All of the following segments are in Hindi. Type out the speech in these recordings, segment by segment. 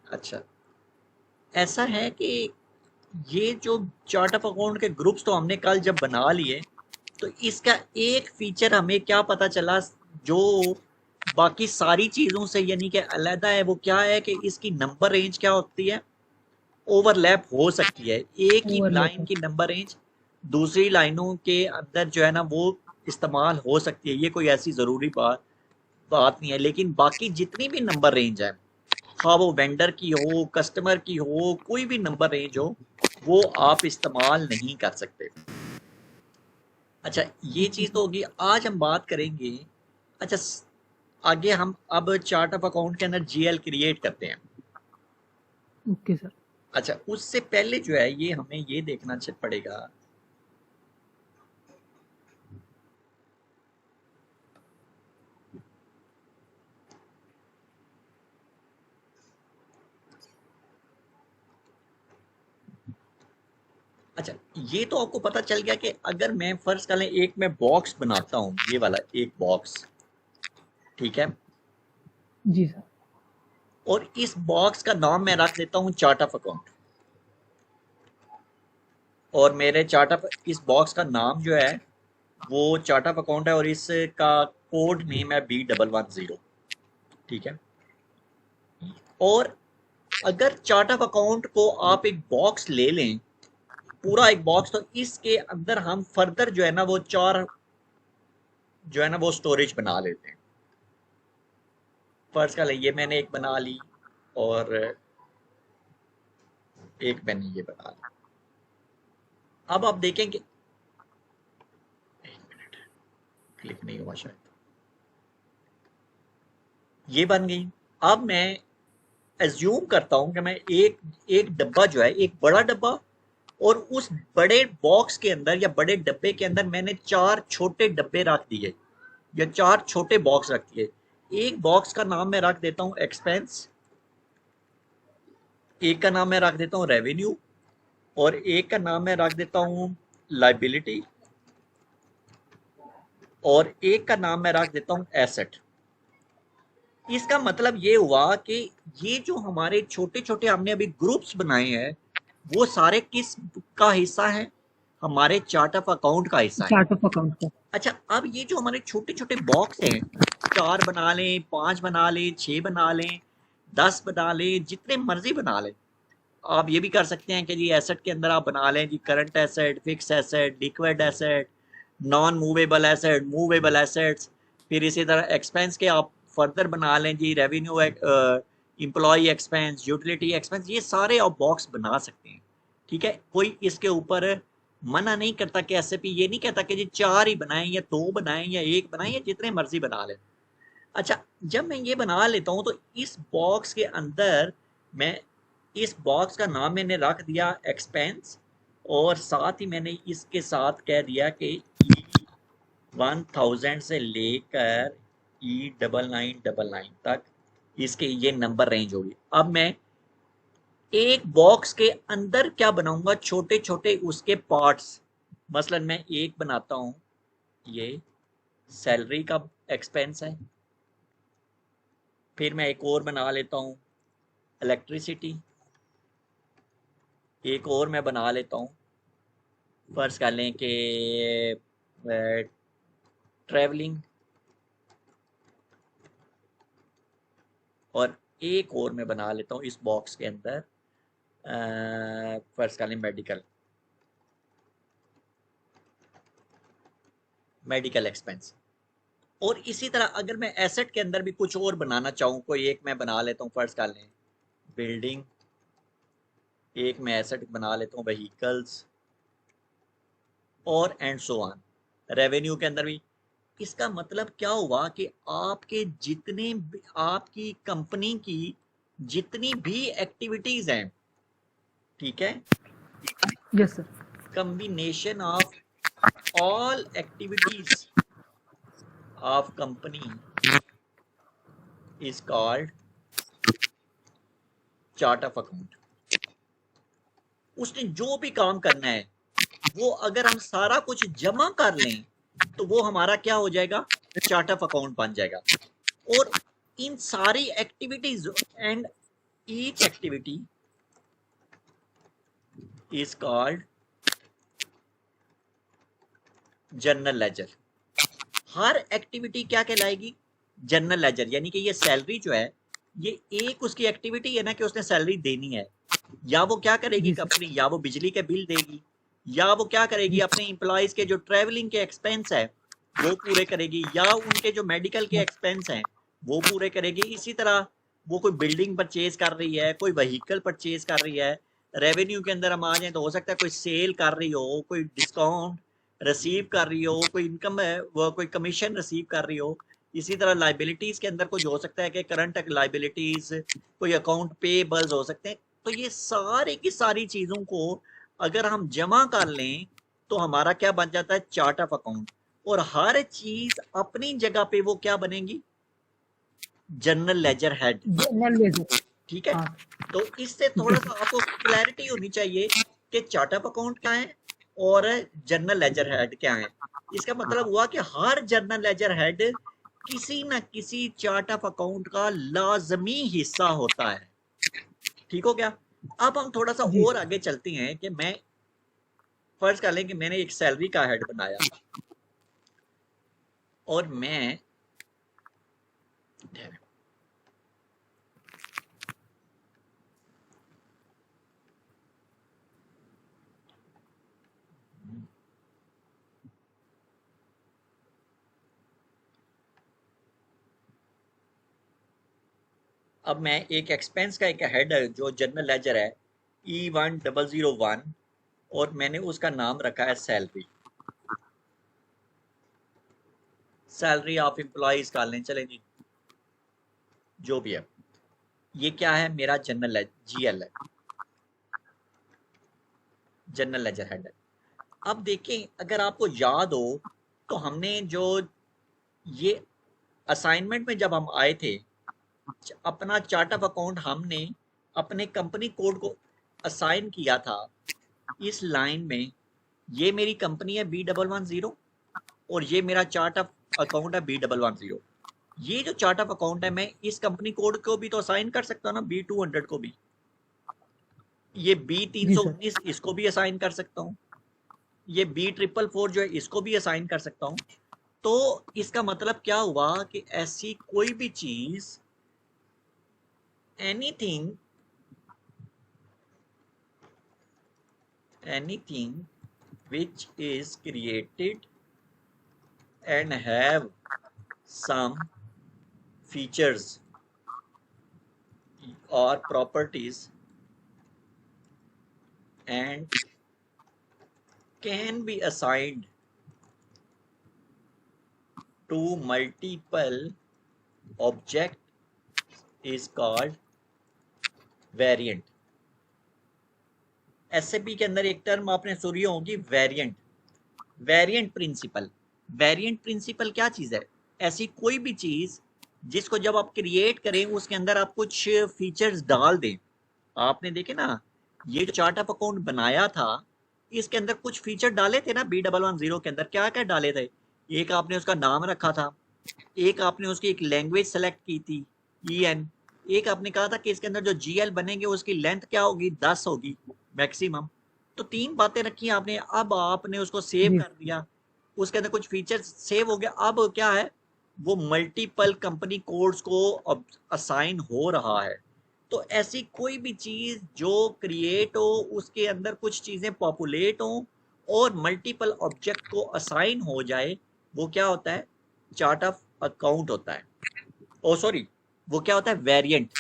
अच्छा, ऐसा है कि ये जो चार्ट ऑफ अकाउंट के ग्रुप्स तो हमने कल जब बना लिए, तो इसका एक फीचर हमें क्या पता चला जो बाकी सारी चीज़ों से यानी कि अलहदा है, वो क्या है कि इसकी नंबर रेंज क्या होती है, ओवरलैप हो सकती है। एक ही ओवरलैप लाइन की नंबर रेंज दूसरी लाइनों के अंदर जो है ना वो इस्तेमाल हो सकती है। ये कोई ऐसी ज़रूरी बात बात नहीं है, लेकिन बाकी जितनी भी नंबर रेंज है, हाँ वो वेंडर की हो, कस्टमर की हो, कोई भी नंबर रेंज हो, वो आप इस्तेमाल नहीं कर सकते। अच्छा, ये ओके चीज़ तो सर। होगी। आज हम बात करेंगे। अच्छा, आगे हम अब चार्ट ऑफ अकाउंट के अंदर जीएल क्रिएट करते हैं। Okay sir. अच्छा, उससे पहले जो है ये हमें ये देखना पड़ेगा। अच्छा, ये तो आपको पता चल गया कि अगर मैं फर्ज कर लें एक मैं बॉक्स बनाता हूँ, ये वाला एक बॉक्स, ठीक है, जी सर। और इस बॉक्स का नाम मैं रख देता हूँ चार्ट ऑफ अकाउंट। और मेरे चार्ट ऑफ इस बॉक्स का नाम जो है वो चार्ट ऑफ अकाउंट है, और इसका कोड नेम है B110। ठीक है। और अगर चार्ट ऑफ अकाउंट को आप एक बॉक्स ले लें, पूरा एक बॉक्स, तो इसके अंदर हम फर्दर जो है ना वो चार जो है ना वो स्टोरेज बना लेते हैं। फर्ज कर लें ये मैंने एक बना ली, और एक मैंने ये बना ली। अब आप देखेंगे, एक मिनट, क्लिक नहीं हुआ शायद, ये बन गई। अब मैं एज्यूम करता हूं कि मैं एक एक डब्बा जो है, एक बड़ा डब्बा, और उस बड़े बॉक्स के अंदर या बड़े डब्बे के अंदर मैंने चार छोटे डब्बे रख दिए, या चार छोटे बॉक्स रख दिए। एक बॉक्स का नाम मैं रख देता हूं एक्सपेंस, एक का नाम मैं रख देता हूं रेवेन्यू, और एक का नाम मैं रख देता हूं लाइबिलिटी, और एक का नाम मैं रख देता हूं एसेट। इसका मतलब ये हुआ कि ये जो हमारे छोटे छोटे हमने अभी ग्रुप्स बनाए हैं, वो सारे किस का हिस्सा है, हमारे चार्ट ऑफ अकाउंट का हिस्सा है। चार्ट ऑफ अकाउंट का। अच्छा, अब ये जो हमारे छोटे छोटे बॉक्स हैं, चार बना लें, पांच बना लें, छह बना लें, 10 बना लें, जितने मर्जी बना लें। आप ये भी कर सकते हैं कि जी एसेट के अंदर आप बना लें जी current asset, fix asset, liquid asset, non movable asset, movable assets. फिर इसी तरह एक्सपेंस के आप फर्दर बना लें जी revenue, employ expense, utility expense, ये सारे आप बॉक्स बना सकते हैं। ठीक है, कोई इसके ऊपर मना नहीं करता कि एसएपी ये नहीं कहता कि जी चार ही बनाएं या दो बनाएं या एक बनाएं या जितने मर्जी बना लें। अच्छा, जब मैं ये बना लेता हूँ तो इस बॉक्स के अंदर मैं इस बॉक्स का नाम मैंने रख दिया एक्सपेंस, और साथ ही मैंने इसके साथ कह दिया कि E1000 से लेकर E9999 तक इसके ये नंबर रेंज होगी। अब मैं एक बॉक्स के अंदर क्या बनाऊंगा, छोटे छोटे उसके पार्ट्स। मसलन मैं एक बनाता हूं, ये सैलरी का एक्सपेंस है। फिर मैं एक और बना लेता हूं इलेक्ट्रिसिटी। एक और मैं बना लेता हूँ, फर्ज कर लें कि ट्रैवलिंग। और एक और मैं बना लेता हूँ इस बॉक्स के अंदर, फर्ज कर लें मेडिकल, मेडिकल एक्सपेंस। और इसी तरह अगर मैं एसेट के अंदर भी कुछ और बनाना चाहूँ, कोई एक मैं बना लेता हूँ, फर्ज कर लें बिल्डिंग, एक मैं एसेट बना लेता हूँ व्हीकल्स, और एंड सो ऑन। रेवेन्यू के अंदर भी। इसका मतलब क्या हुआ कि आपके जितने आपकी कंपनी की जितनी भी एक्टिविटीज हैं, ठीक है, yes sir. Combination of all activities of company is called chart of account. उसने जो भी काम करना है, वो अगर हम सारा कुछ जमा कर लें, तो वो हमारा क्या हो जाएगा, चार्ट ऑफ अकाउंट बन जाएगा। और इन सारी activities and each activity is called general ledger. हर एक्टिविटी क्या कहलाएगी? General ledger. यानी कि ये सैलरी जो है, ये एक उसकी एक्टिविटी है ना कि उसने सैलरी देनी है, या वो क्या करेगी जी सर। कंपनी, या वो बिजली के बिल देगी, या वो क्या करेगी जी अपने एम्प्लॉयज के जो ट्रेवलिंग के एक्सपेंस है वो पूरे करेगी, या उनके जो मेडिकल के हाँ, एक्सपेंस हैं वो पूरे करेगी। इसी तरह वो कोई बिल्डिंग परचेज कर रही है, कोई व्हीकल परचेज कर रही है, रेवेन्यू के अंदर हम आ जाए तो हो सकता है कोई सेल कर रही हो, कोई डिस्काउंट रिसीव कर रही हो, कोई इनकम है वो, कोई कमीशन रिसीव कर रही हो। इसी तरह लाइबिलिटीज के अंदर कुछ हो सकता है कि करंट लाइबिलिटीज, कोई अकाउंट पेबल्स हो सकते हैं। तो ये सारी की सारी चीजों को अगर हम जमा कर लें तो हमारा क्या बन जाता है? Chart of account. और हर चीज अपनी जगह पे वो क्या बनेगी? General ledger head. General ledger. ठीक है, हाँ। तो इससे ओके थोड़ा सा सर। आपको क्लैरिटी होनी चाहिए कि चार्ट ऑफ अकाउंट क्या है और जनरल लेजर हेड क्या है। इसका मतलब हुआ कि हर जनरल लेजर हेड किसी ना किसी चार्ट ऑफ अकाउंट का लाजमी हिस्सा होता है। ठीक हो गया? अब हम थोड़ा सा जी और सर। आगे चलते हैं कि मैं फर्ज कर लें कि मैंने एक सैलरी का हेड बनाया और मैं अब मैं एक एक्सपेंस का एक हेड है जो जनरल लेजर है E1001, और मैंने उसका नाम रखा है सैलरी। सैलरी ऑफ एम्प्लॉयज का लें, चलें जी, जो भी है। ये क्या है? मेरा जनरल जीएल है, जनरल लेजर हेड है। अब देखें, अगर आपको याद हो तो हमने जो ये असाइनमेंट में जब हम आए थे, अपना चार्ट ऑफ अकाउंट हमने अपने कंपनी कोड को असाइन किया था इस लाइन में। ये मेरी कंपनी है B110 और ये मेरा चार्ट ऑफ अकाउंट है B110। ये जो चार्ट ऑफ अकाउंट है, मैं इस कंपनी कोड को भी तो असाइन कर सकता हूँ ना, B200 को भी। ये बी तीन जी सौ सर। उन्नीस इसको भी असाइन कर सकता हूँ, ये B444 जो है इसको भी असाइन कर सकता हूँ। तो इसका मतलब क्या हुआ कि ऐसी कोई भी चीज, anything anything which is created and have some features or properties and can be assigned to multiple object is called variant। SAP के अंदर एक टर्म आपने सुनी होगी, variant. Variant principle. Variant principle क्या चीज है? ऐसी कोई भी चीज जिसको जब आप क्रिएट करें उसके अंदर आप कुछ फीचर्स डाल दें। आपने देखे ना, ये जो चार्ट ऑफ अकाउंट बनाया था इसके अंदर कुछ फीचर डाले थे ना B110 के अंदर। क्या क्या डाले थे? एक आपने उसका नाम रखा था, एक आपने उसकी एक लैंग्वेज सेलेक्ट की थी EN, एक आपने कहा था कि इसके अंदर जो GL बनेंगे उसकी लेंथ क्या होगी? 10 होगी मैक्सिमम। तो 3 बातें रखी आपने। अब आपने उसको सेव जी कर दिया, उसके अंदर कुछ फीचर सेव हो गया। अब क्या है? वो मल्टीपल कंपनी कोड्स को अब असाइन हो रहा है। तो ऐसी कोई भी चीज जो क्रिएट हो, उसके अंदर कुछ चीजें पॉपुलेट हो और मल्टीपल ऑब्जेक्ट को असाइन हो जाए, वो क्या होता है? चार्ट ऑफ अकाउंट होता है। ओ सॉरी, वो क्या होता है? वेरिएंट।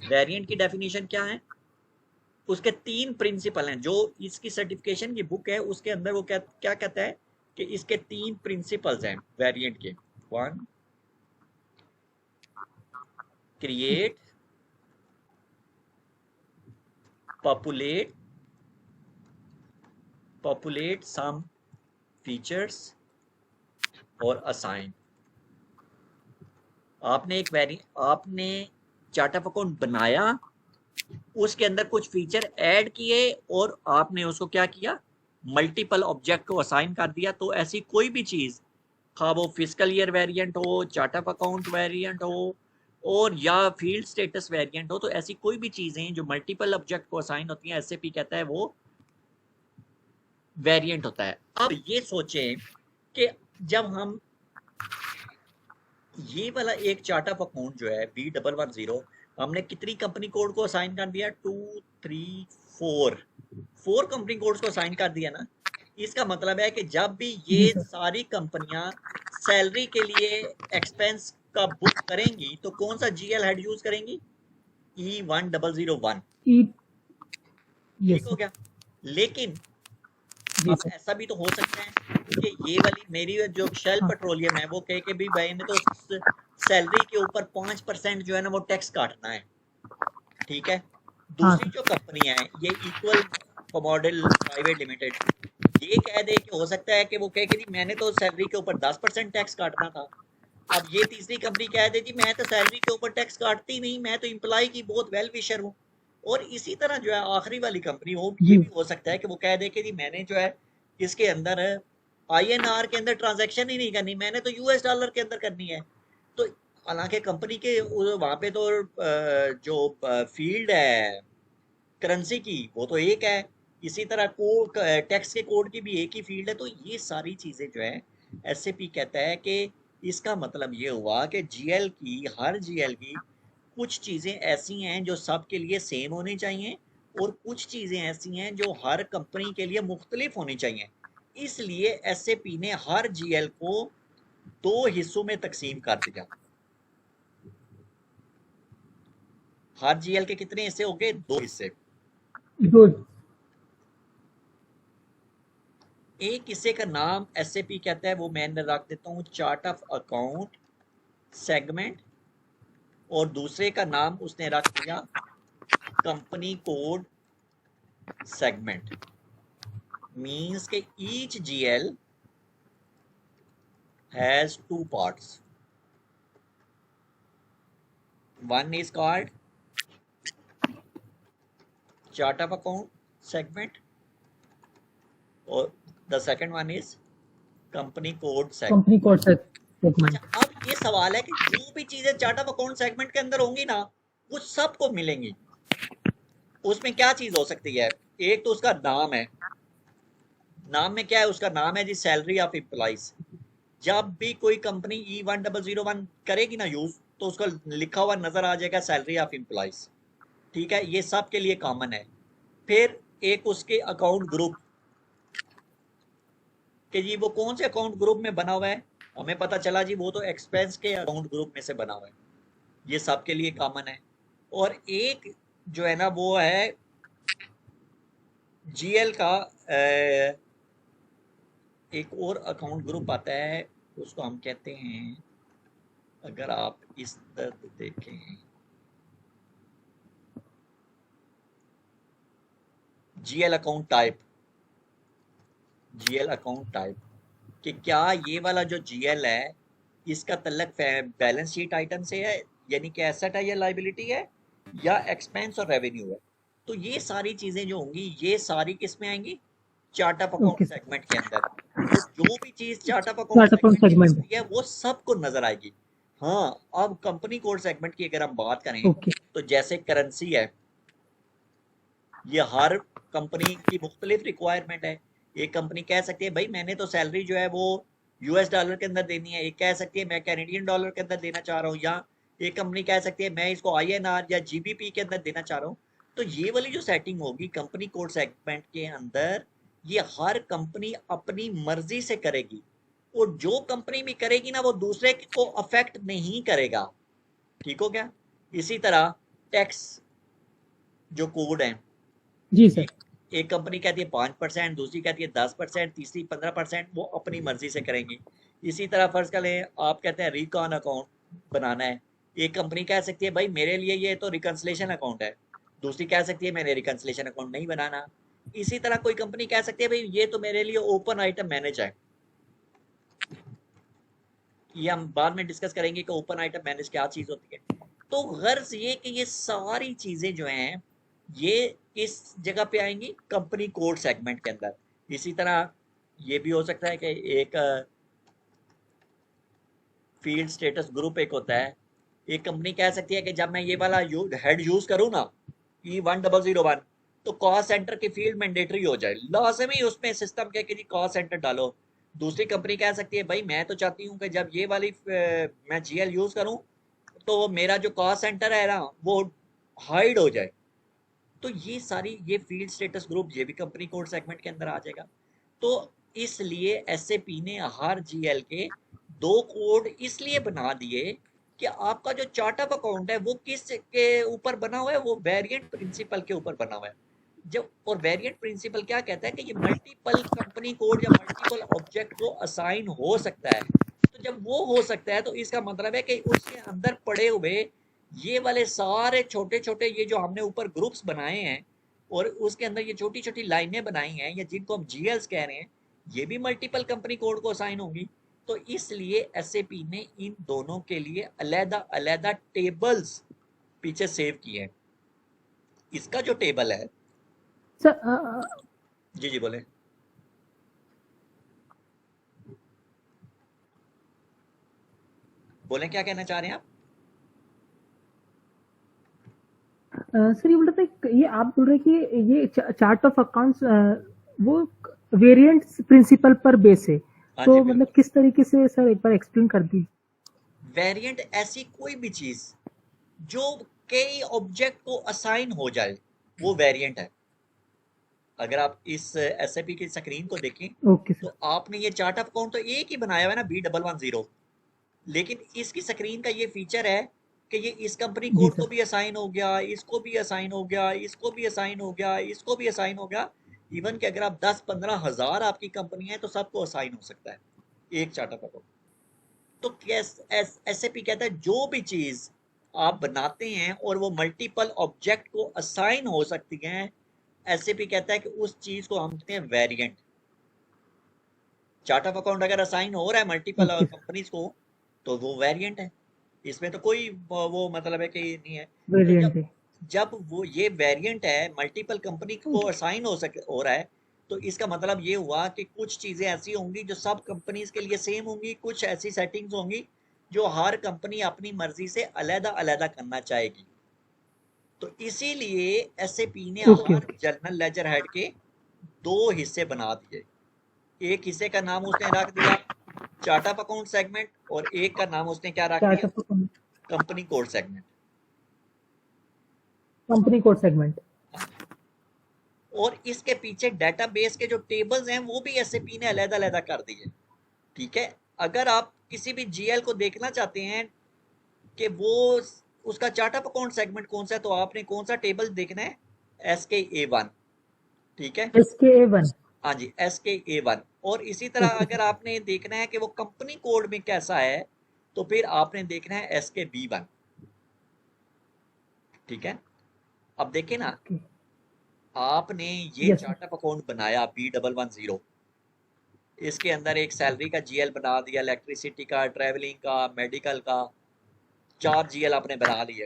वेरिएंट की डेफिनेशन क्या है? उसके 3 प्रिंसिपल हैं। जो इसकी सर्टिफिकेशन की बुक है उसके अंदर वो क्या क्या कहता है कि इसके 3 प्रिंसिपल्स हैं वेरिएंट के। 1, क्रिएट, पॉपुलेट सम फीचर्स और असाइन। आपने चार्ट ऑफ अकाउंट बनाया, उसके अंदर कुछ फीचर ऐड किए और आपने उसको क्या किया? मल्टीपल ऑब्जेक्ट को असाइन कर दिया। तो ऐसी कोई भी चीज, खा वो फिजिकल ईयर वेरिएंट हो, चार्ट ऑफ अकाउंट वेरिएंट हो, और या फील्ड स्टेटस वेरिएंट हो, तो ऐसी कोई भी चीजें जो मल्टीपल ऑब्जेक्ट को असाइन होती हैं, एसएपी कहता है वो वेरिएंट होता है। अब ये सोचें कि जब हम ये वाला एक चार्ट ऑफ अकाउंट जो है B110, हमने कितनी कंपनी कोड को असाइन कर दिया, 2 3 4 कंपनी कोड्स को असाइन कर दिया ना। इसका मतलब है कि जब भी जी ये सर। सारी कंपनियां सैलरी के लिए एक्सपेंस का बुक करेंगी तो कौन सा जीएल हेड यूज करेंगी, E1001। ई ठीक यस हो सर। गया। लेकिन जी अब सर। ऐसा भी तो हो सकता है कि ये वाली मेरी जो शेल हाँ पेट्रोलियम है वो कहे कि भी भाई ने तो सैलरी के ऊपर 5% जो है ना वो टैक्स काटना है। ठीक है। हाँ दूसरी सर। जो कंपनी है ये इक्वल मॉडल प्राइवेट लिमिटेड, ये कह दे कि हो सकता है कि वो कहे कि जी मैंने तो सैलरी के ऊपर 10% टैक्स काटना था। अब ये तीसरी कंपनी कह दे जी मैं तो सैलरी के ऊपर टैक्स काटती नहीं, मैं तो एम्प्लॉय की बहुत वेल विशर हूँ। और इसी तरह जो है आखिरी वाली कंपनी हो, ये जी भी हो सकता है कि वो कह दे कि जी मैंने जो है इसके अंदर आईएनआर के अंदर ट्रांजैक्शन ही नहीं करनी, मैंने तो यूएस डॉलर के अंदर करनी है। तो हालांकि कंपनी के वहां पे तो जो फील्ड है करेंसी की वो तो एक है, इसी तरह कोड टैक्स के कोड की भी एक ही फील्ड है। तो ये सारी चीजें जो है एसएपी कहता है कि इसका मतलब ये हुआ कि जीएल की, हर जीएल की कुछ चीजें ऐसी हैं जो सबके लिए सेम होनी चाहिए और कुछ चीजें ऐसी हैं जो हर कंपनी के लिए मुख्तलिफ होनी चाहिए। इसलिए एसएपी ने हर जीएल को दो हिस्सों में तकसीम कर दिया। हर जीएल के कितने हिस्से हो गए, दो हिस्से। दो। एक हिस्से का नाम एसएपी कहता है, वो मैं रख देता हूँ चार्ट ऑफ अकाउंट सेगमेंट, और दूसरे का नाम उसने रख दिया कंपनी कोड सेगमेंट। मींस के each GL has two parts, one is called chart of account segment और the second one is company code segment. Company code sir अच्छा, सेगमेंट। अब ये सवाल है कि जो भी चीजें चार्ट ऑफ अकाउंट सेगमेंट के अंदर होंगी ना वो सबको मिलेंगी। उसमें क्या चीज हो सकती है, एक तो उसका नाम है, नाम में क्या है, उसका नाम है जी सैलरी ऑफ एम्प्लॉइज। जब भी कोई कंपनी E1001 करेगी ना यूज तो उसका लिखा हुआ नजर आ जाएगा सैलरी ऑफ एम्प्लॉइज। ठीक है, ये सबके लिए कॉमन है। फिर एक उसके अकाउंट ग्रुप, कि जी वो कौन से अकाउंट ग्रुप में बना हुआ है, हमें पता चला जी वो तो एक्सपेंस के अकाउंट ग्रुप में से बना हुआ है, ये सबके लिए कॉमन है। और एक जो है ना वो है जीएल का एक और अकाउंट ग्रुप आता है, उसको हम कहते हैं, अगर आप इस तरह देखें, GL account type, GL account type, कि क्या ये वाला जो जीएल है इसका तल्लक बैलेंस शीट आइटम से है, यानी कि एसेट है या लाइबिलिटी है, या एक्सपेंस और रेवेन्यू है। तो ये सारी चीजें जो होंगी ये सारी किस में आएंगी, chart of account okay sir. Segment के अंदर। तो जो भी चीज chart of account chart account segment की सेगमेंट। दिखती है वो सबको नजर आएगी। हाँ, अब कंपनी कोड सेगमेंट की अगर हम बात करें ओके। तो जैसे करेंसी है, ये हर कंपनी की मुख्तलिफ रिक्वायरमेंट है। एक कंपनी कह सकती है भाई मैंने तो सैलरी जो है वो यूएस डॉलर के अंदर देनी है, एक कह सकती है मैं कैनेडियन डॉलर के अंदर देना चाह रहा हूँ, या एक कंपनी कह सकती है मैं इसको आईएनआर या जीबीपी के अंदर देना चाह रहा हूँ। तो ये वाली जो सेटिंग होगी कंपनी कोड सेगमेंट के अंदर, ये हर कंपनी अपनी मर्जी से करेगी, और जो कंपनी भी करेगी ना वो दूसरे को अफेक्ट नहीं करेगा। ठीक हो गया। इसी तरह टैक्स जो कोड है, जी सर। एक एक कंपनी कहती है 5%, दूसरी कहती है 10%, तीसरी 15%, वो अपनी मर्जी से करेंगे। इसी तरह फर्ज कर लें आप कहते हैं रिकॉन अकाउंट बनाना है, एक कंपनी कह सकती है भाई मेरे लिए ये तो रिकंसलेशन अकाउंट है, दूसरी कह सकती है मैंने रिकंसलेशन अकाउंट नहीं बनाना। इसी तरह कोई कंपनी कह सकती है भाई ये तो मेरे लिए ओपन आइटम मैनेज है, ये हम बाद में डिस्कस करेंगे कि ओपन आइटम मैनेज क्या चीज होती है। तो गर्ज ये कि ये सारी चीजें जो हैं ये इस जगह पे आएंगी कंपनी कोड सेगमेंट के अंदर। इसी तरह ये भी हो सकता है कि एक फील्ड स्टेटस ग्रुप एक होता है, एक कंपनी कह सकती है कि जब मैं ये वाला हेड यूज करूँ ना, E1001, तो कॉस्ट सेंटर की फील्ड मैंडेटरी हो जाए, लाजमी उसमें सिस्टम के कि जी कॉस्ट सेंटर डालो। दूसरी कंपनी कह सकती है भाई मैं तो चाहती हूँ कि जब ये वाली मैं GL यूज करूँ तो मेरा जो कॉस्ट सेंटर है ना वो हाइड हो जाए। तो ये सारी ये फील्ड स्टेटस ग्रुप ये भी कंपनी कोड सेगमेंट के अंदर आ जाएगा। तो इसलिए एसएपी ने हर जीएल के दो कोड इसलिए बना दिए कि आपका जो चार्ट ऑफ अकाउंट है वो किस के ऊपर बना हुआ है, वो वेरिएंट प्रिंसिपल के ऊपर बना हुआ है। जब और वेरिएंट प्रिंसिपल क्या कहता है कि ये मल्टीपल कंपनी कोड या मल्टीपल ऑब्जेक्ट को असाइन हो सकता है। तो जब वो हो सकता है तो इसका मतलब है कि उसके अंदर पड़े हुए ये वाले सारे छोटे छोटे ये जो हमने ऊपर ग्रुप्स बनाए हैं और उसके अंदर ये छोटी छोटी लाइनें बनाई हैं या जिनको हम जीएल्स कह रहे हैं, ये भी मल्टीपल कंपनी कोड को असाइन होंगी। तो इसलिए एसएपी ने इन दोनों के लिए अलहदा अलहदा टेबल्स पीछे सेव किए हैं। इसका जो टेबल है, सर जी जी बोले। बोले क्या कहना चाह रहे हैं आप? सर ये बोल रहे थे, ये आप बोल रहे हैं कि ये चार्ट ऑफ अकाउंट्स वो वेरिएंट प्रिंसिपल पर बेस है, हाँ जी तो मतलब बिल्कुल। किस तरीके से सर एक बार एक्सप्लेन कर दी। वेरिएंट ऐसी कोई भी चीज जो कई ऑब्जेक्ट को असाइन हो जाए वो वेरिएंट है। अगर आप इस एसएपी की स्क्रीन को देखें ओके सर। तो आपने ये चार्ट ऑफ अकाउंट तो एक ही बनाया हुआ है ना, B110, लेकिन इसकी स्क्रीन का ये फीचर है कि ये इस कंपनी जी कोड को सर। भी असाइन हो गया, इसको भी असाइन हो गया, इसको भी असाइन हो गया, इसको भी असाइन हो गया। इवन कि अगर आप 10-15 हजार आपकी कंपनी है तो सबको असाइन हो सकता है एक चार्ट ऑफ अकाउंट। तो एसएपी कहता है जो भी चीज आप बनाते हैं और वो मल्टीपल ऑब्जेक्ट को असाइन हो सकती हैं, एसएपी कहता है कि उस चीज को हम कहते हैं वेरिएंट। चार्ट ऑफ अकाउंट अगर असाइन हो रहा है मल्टीपल ओके सर। कंपनीज को तो वो वेरिएंट है, इसमें तो कोई वो मतलब है कि नहीं है। तो वेरिएंट जब है। जब वो ये वेरिएंट है मल्टीपल कंपनी को असाइन हो रहा है, तो इसका मतलब ये हुआ कि कुछ चीजें ऐसी होंगी जो सब कंपनीज के लिए सेम होंगी, कुछ ऐसी सेटिंग्स होंगी जो हर कंपनी अपनी मर्जी से अलहदा अलहदा करना चाहेगी। तो इसीलिए एसएपी ने ओके हर ओके। जर्नल लेजर हेड के दो हिस्से बना दिए। एक हिस्से का नाम उसने रख दिया चार्ट ऑफ अकाउंट सेगमेंट और एक का नाम उसने क्या रख चार्ट दिया, of account company code segment. Company code segment. हाँ जी। और इसके पीछे डेटाबेस के जो टेबल्स हैं वो भी एसएपी ने अलग अलग कर दिए। ठीक है, अगर आप किसी भी जीएल को देखना चाहते हैं कि वो उसका चार्ट ऑफ अकाउंट सेगमेंट कौन सा है, तो आपने कौन सा टेबल देखना है, SK A1। ठीक है, SKA1। हाँ जी SK A1। और इसी तरह ओके अगर सर। आपने देखना है कि वो कंपनी कोड में कैसा है तो फिर आपने देखना है SKB1। ठीक है, अब देखें ना, ओके। आपने ये yes sir. Chart of account बनाया B110, इसके अंदर एक सैलरी का जीएल बना दिया, इलेक्ट्रिसिटी का, ट्रेवलिंग का, मेडिकल का, 4 जीएल आपने बना लिए।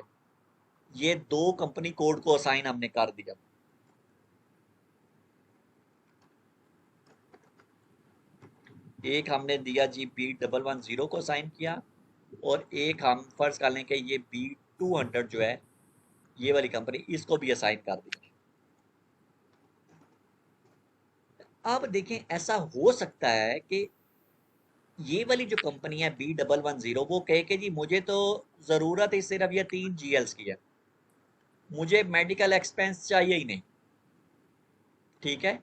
ये दो कंपनी कोड को असाइन हमने कर दिया। एक हमने दिया जी B110 को असाइन किया और एक हम फर्ज कर लें कि ये B200 जो है ये वाली कंपनी, इसको भी असाइन कर दिया। अब देखें ऐसा हो सकता है कि ये वाली जो कंपनी है B110 वो कहे कि जी मुझे तो ज़रूरत है सिर्फ ये 3 जीएल्स की है, मुझे मेडिकल एक्सपेंस चाहिए ही नहीं। ठीक है,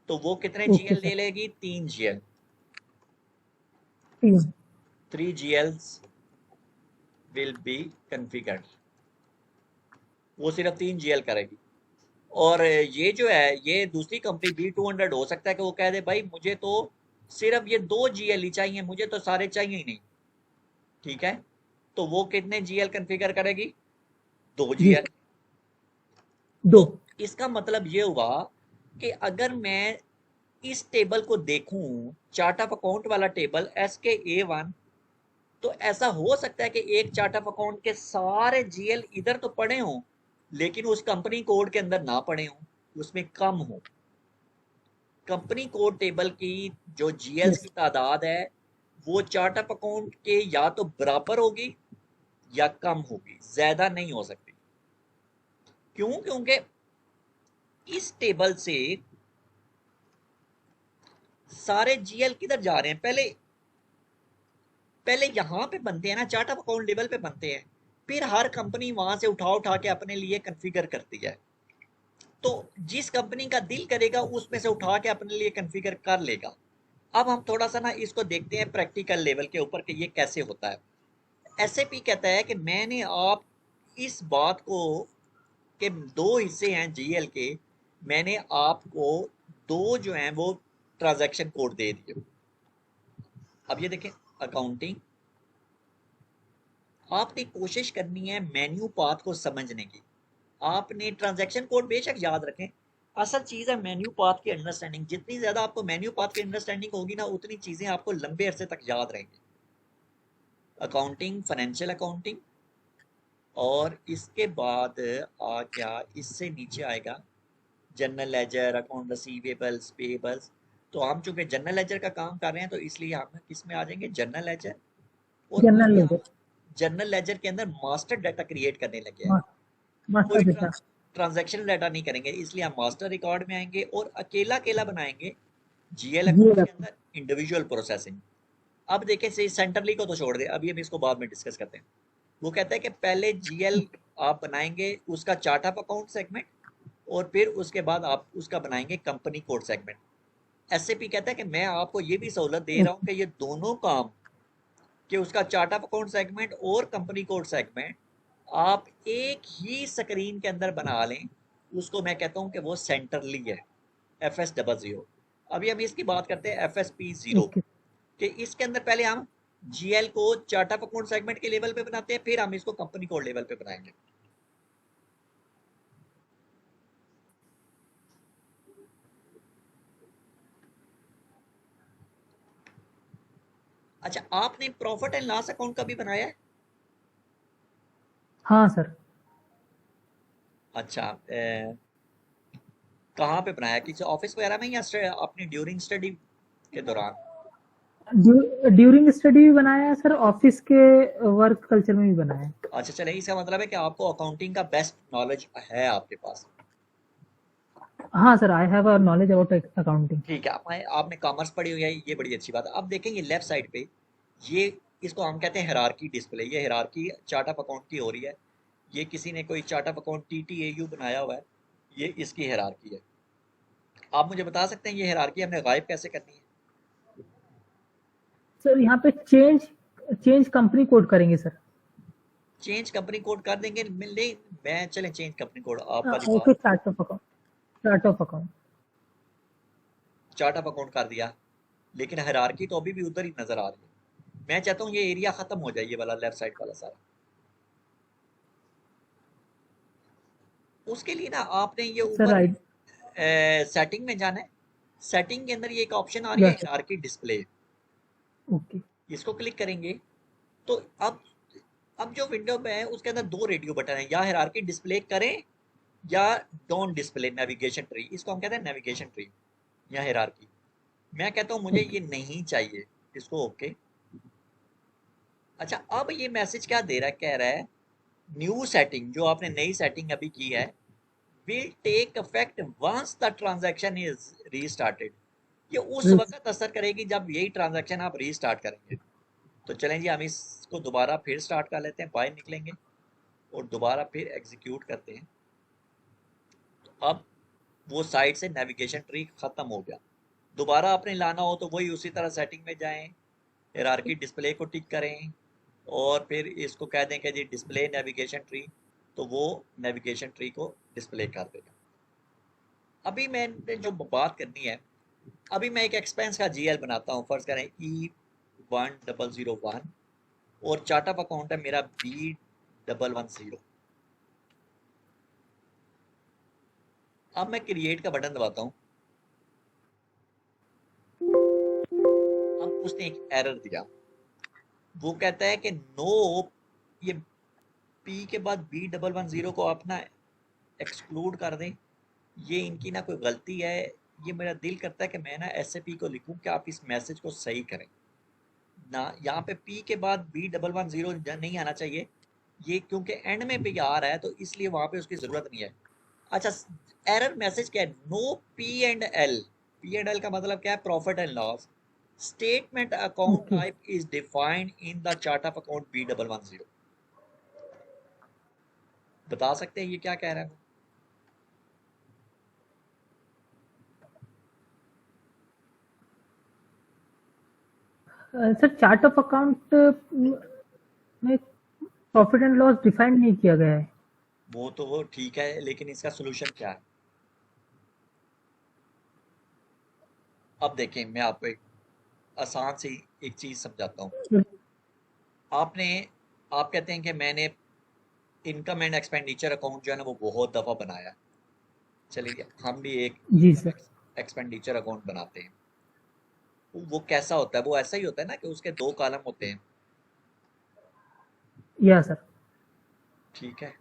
तो वो कितने ओके जीएल ले सर। लेगी, 3 जीएल। 3। 3 जीएल्स विल बी कन्फिगर्ड, वो सिर्फ 3 जीएल करेगी। और ये जो है ये दूसरी कंपनी B200 हो सकता है कि वो कह दे भाई मुझे तो सिर्फ ये 2 जीएल ही चाहिए, मुझे तो सारे चाहिए ही नहीं। ठीक है, तो वो कितने जीएल कन्फिगर करेगी, 2 जी। जीएल। 2। तो इसका मतलब ये हुआ कि अगर मैं इस टेबल को देखूं, चार्ट ऑफ अकाउंट वाला टेबल SKA1, तो ऐसा हो सकता है कि एक चार्ट ऑफ अकाउंट के सारे जीएल इधर तो पड़े हों लेकिन उस कंपनी कोड के अंदर ना पड़े हों, उसमें कम हो। कंपनी कोड टेबल की जो जीएल्स यस। की तादाद है वो चार्ट ऑफ अकाउंट के या तो बराबर होगी या कम होगी, ज्यादा नहीं हो सकती। क्यों? क्योंकि इस टेबल से सारे जीएल किधर जा रहे हैं, पहले पहले यहां पे बनते हैं ना, चार्ट ऑफ अकाउंट लेवल पे बनते हैं, फिर हर कंपनी वहां से उठा उठा के अपने लिए कॉन्फ़िगर करती है। तो जिस कंपनी का दिल करेगा उसमें से उठा के अपने लिए कॉन्फ़िगर कर लेगा। अब हम थोड़ा सा ना इसको देखते हैं प्रैक्टिकल लेवल के ऊपर कि ये कैसे होता है। एसएपी कहता है कि मैंने आप इस बात को, के दो हिस्से हैं जीएल के, मैंने आपको दो जो हैं वो ट्रांजैक्शन कोड दे दिए। अब ये देखें, अकाउंटिंग, आपने कोशिश करनी है मेन्यू पाथ को समझने की। आपने ट्रांजैक्शन कोड बेशक याद रखें, असल चीज़ है मेन्यू पाथ की अंडरस्टैंडिंग। जितनी ज़्यादा आपको मेन्यू पाथ की अंडरस्टैंडिंग होगी ना, उतनी चीज़ें आपको लंबे अरसे तक याद रहेंगी। अकाउंटिंग, फाइनेंशियल अकाउंटिंग, और इसके बाद आ क्या इससे नीचे आएगा general ledger, account receivables, payables. तो हम चूंकि जनरल लेजर का काम कर रहे हैं तो इसलिए हम किस में आ जाएंगे, जनरल लेजर। और जनरल अभी हम लेजर, जनरल लेजर के अंदर मास्टर डाटा क्रिएट करने लगे हैं। मास्टर कोई डेटा। ट्रांजैक्शन डाटा नहीं करेंगे, इसलिए हम मास्टर रिकॉर्ड में आएंगे और अकेला अकेला बनाएंगे जीएल ये अकाउंट के रखो। अंदर इंडिविजुअल प्रोसेसिंग। अब देखें से सेंट्रली को तो छोड़ दे, अभी हम इसको बाद में डिस्कस करते हैं। वो कहता है कि पहले जीएल आप बनाएंगे उसका चार्ट ऑफ अकाउंट सेगमेंट, और फिर उसके बाद आप उसका बनाएंगे कंपनी कोड सेगमेंट। एसएपी कहता है कि मैं आपको ये भी सहूलत दे रहा हूँ कि ये दोनों काम, कि उसका चार्ट ऑफ अकाउंट सेगमेंट और कंपनी कोड सेगमेंट आप एक ही स्क्रीन के अंदर बना लें। उसको मैं कहता हूँ कि वो सेंटरली है, FS00। अभी हम इसकी बात करते हैं FSP0, ओके कि इसके अंदर पहले हम जीएल को चार्ट ऑफ अकाउंट सेगमेंट के लेवल पे बनाते हैं, फिर हम इसको कंपनी कोड लेवल पे बनाएंगे। अच्छा, आपने प्रॉफिट एंड लॉस अकाउंट का भी बनाया है? हाँ सर। अच्छा, कहाँ पे बनाया, किसी ऑफिस वगैरह में या अपनी ड्यूरिंग स्टडी के दौरान? ड्यूरिंग स्टडी भी बनाया है सर, ऑफिस के वर्क कल्चर में भी बनाया है। अच्छा चले, इसका मतलब है कि आपको अकाउंटिंग का बेस्ट नॉलेज है आपके पास। हाँ sir, I have a knowledge about accounting. ठीक है, आपने कॉमर्स पढ़ी हुई है, ये बड़ी अच्छी बात है। अब देखेंगे लेफ्ट साइड पे, ये इसको हम कहते हैं हिरार्की डिस्प्ले। ये हिरार्की चार्ट ऑफ अकाउंट की हो रही है। ये किसी ने कोई चार्ट ऑफ अकाउंट TTAU बनाया हुआ है, ये इसकी हिरार्की है। आप मुझे बता सकते हैं ये हिरार्की हमने गायब कैसे करनी है? सर यहाँ पे चेंज कंपनी कोड करेंगे सर। चेंज कंपनी कोड कर देंगे, मिल नहीं, मैं चलें चेंज कंपनी कोड, आप वाली ओके, बात। Chart of account, chart of account. Chart of account कर दिया, लेकिन हायरार्की तो अभी भी उधर ही नजर आ रही है। मैं चाहता हूँ ये एरिया खत्म हो जाए, ये वाला लेफ्ट साइड वाला सारा। उसके लिए ना आपने ये सर ऊपर राइट। सेटिंग में जाना है। सेटिंग के अंदर ये एक ऑप्शन आ रही है यस। Hierarchy display, okay. इसको क्लिक करेंगे तो अब जो विंडो में है उसके अंदर दो रेडियो बटन है, या हायरार्की डिस्प्ले करें या डोंट डिस्प्ले नेविगेशन ट्री। इसको हम कहते हैं नेविगेशन ट्री या हायरार्की। मैं कहता हूँ मुझे ओके ये नहीं चाहिए, इसको ओके। अच्छा, अब ये मैसेज क्या दे रहा है, कह रहा है न्यू सेटिंग, जो आपने नई सेटिंग अभी की है, will take effect once the transaction is restarted. ये उस वक्त असर करेगी जब यही ट्रांजैक्शन आप रीस्टार्ट करेंगे। तो चलें जी, हम इसको दोबारा फिर स्टार्ट कर लेते हैं, बाहर निकलेंगे और दोबारा फिर एग्जीक्यूट करते हैं। तो अब वो साइड से नेविगेशन ट्री खत्म हो गया। दोबारा आपने लाना हो तो वही उसी तरह सेटिंग में जाएं, हायरार्की डिस्प्ले को टिक करें और फिर इसको कह दें कि जी डिस्प्ले नेविगेशन ट्री, तो वो नेविगेशन ट्री को डिस्प्ले कर देगा। अभी मैंने जो बात करनी है, अभी मैं एक एक्सपेंस का जीएल बनाता हूँ, फर्ज करें E1001, और चार्ट ऑफ अकाउंट है मेरा B110। अब मैं क्रिएट का बटन दबाता हूँ। अब उसने एक एरर दिया, वो कहता है कि नो, ये P के बाद B110 को आप ना एक्सक्लूड कर दें, ये इनकी ना कोई गलती है। ये मेरा दिल करता है कि मैं ना SAP को लिखूं कि आप इस मैसेज को सही करें ना, यहाँ पे P के बाद B110 नहीं आना चाहिए, ये क्योंकि एंड में भी आ रहा है तो इसलिए वहां पे उसकी जरूरत नहीं है। अच्छा, एरर मैसेज क्या है? No P and L. P and L का मतलब क्या है? Profit and loss. Statement account okay. Type is defined in the chart of account B110। बता सकते हैं ये क्या कह रहा है? सर चार्ट ऑफ अकाउंट में प्रॉफिट एंड लॉस डिफाइन नहीं किया गया है। वो तो वो ठीक है, लेकिन इसका सोल्यूशन क्या है? अब देखें, मैं आपको एक आसान सी एक चीज समझाता हूँ। आपने आप कहते हैं कि मैंने इनकम एंड एक्सपेंडिचर अकाउंट जो है ना वो बहुत दफा बनाया है। चलिए हम भी एक जी इनकम सर। एक्सपेंडिचर अकाउंट बनाते हैं। वो कैसा होता है? वो ऐसा ही होता है ना कि उसके दो कॉलम होते हैं। या सर। ठीक है,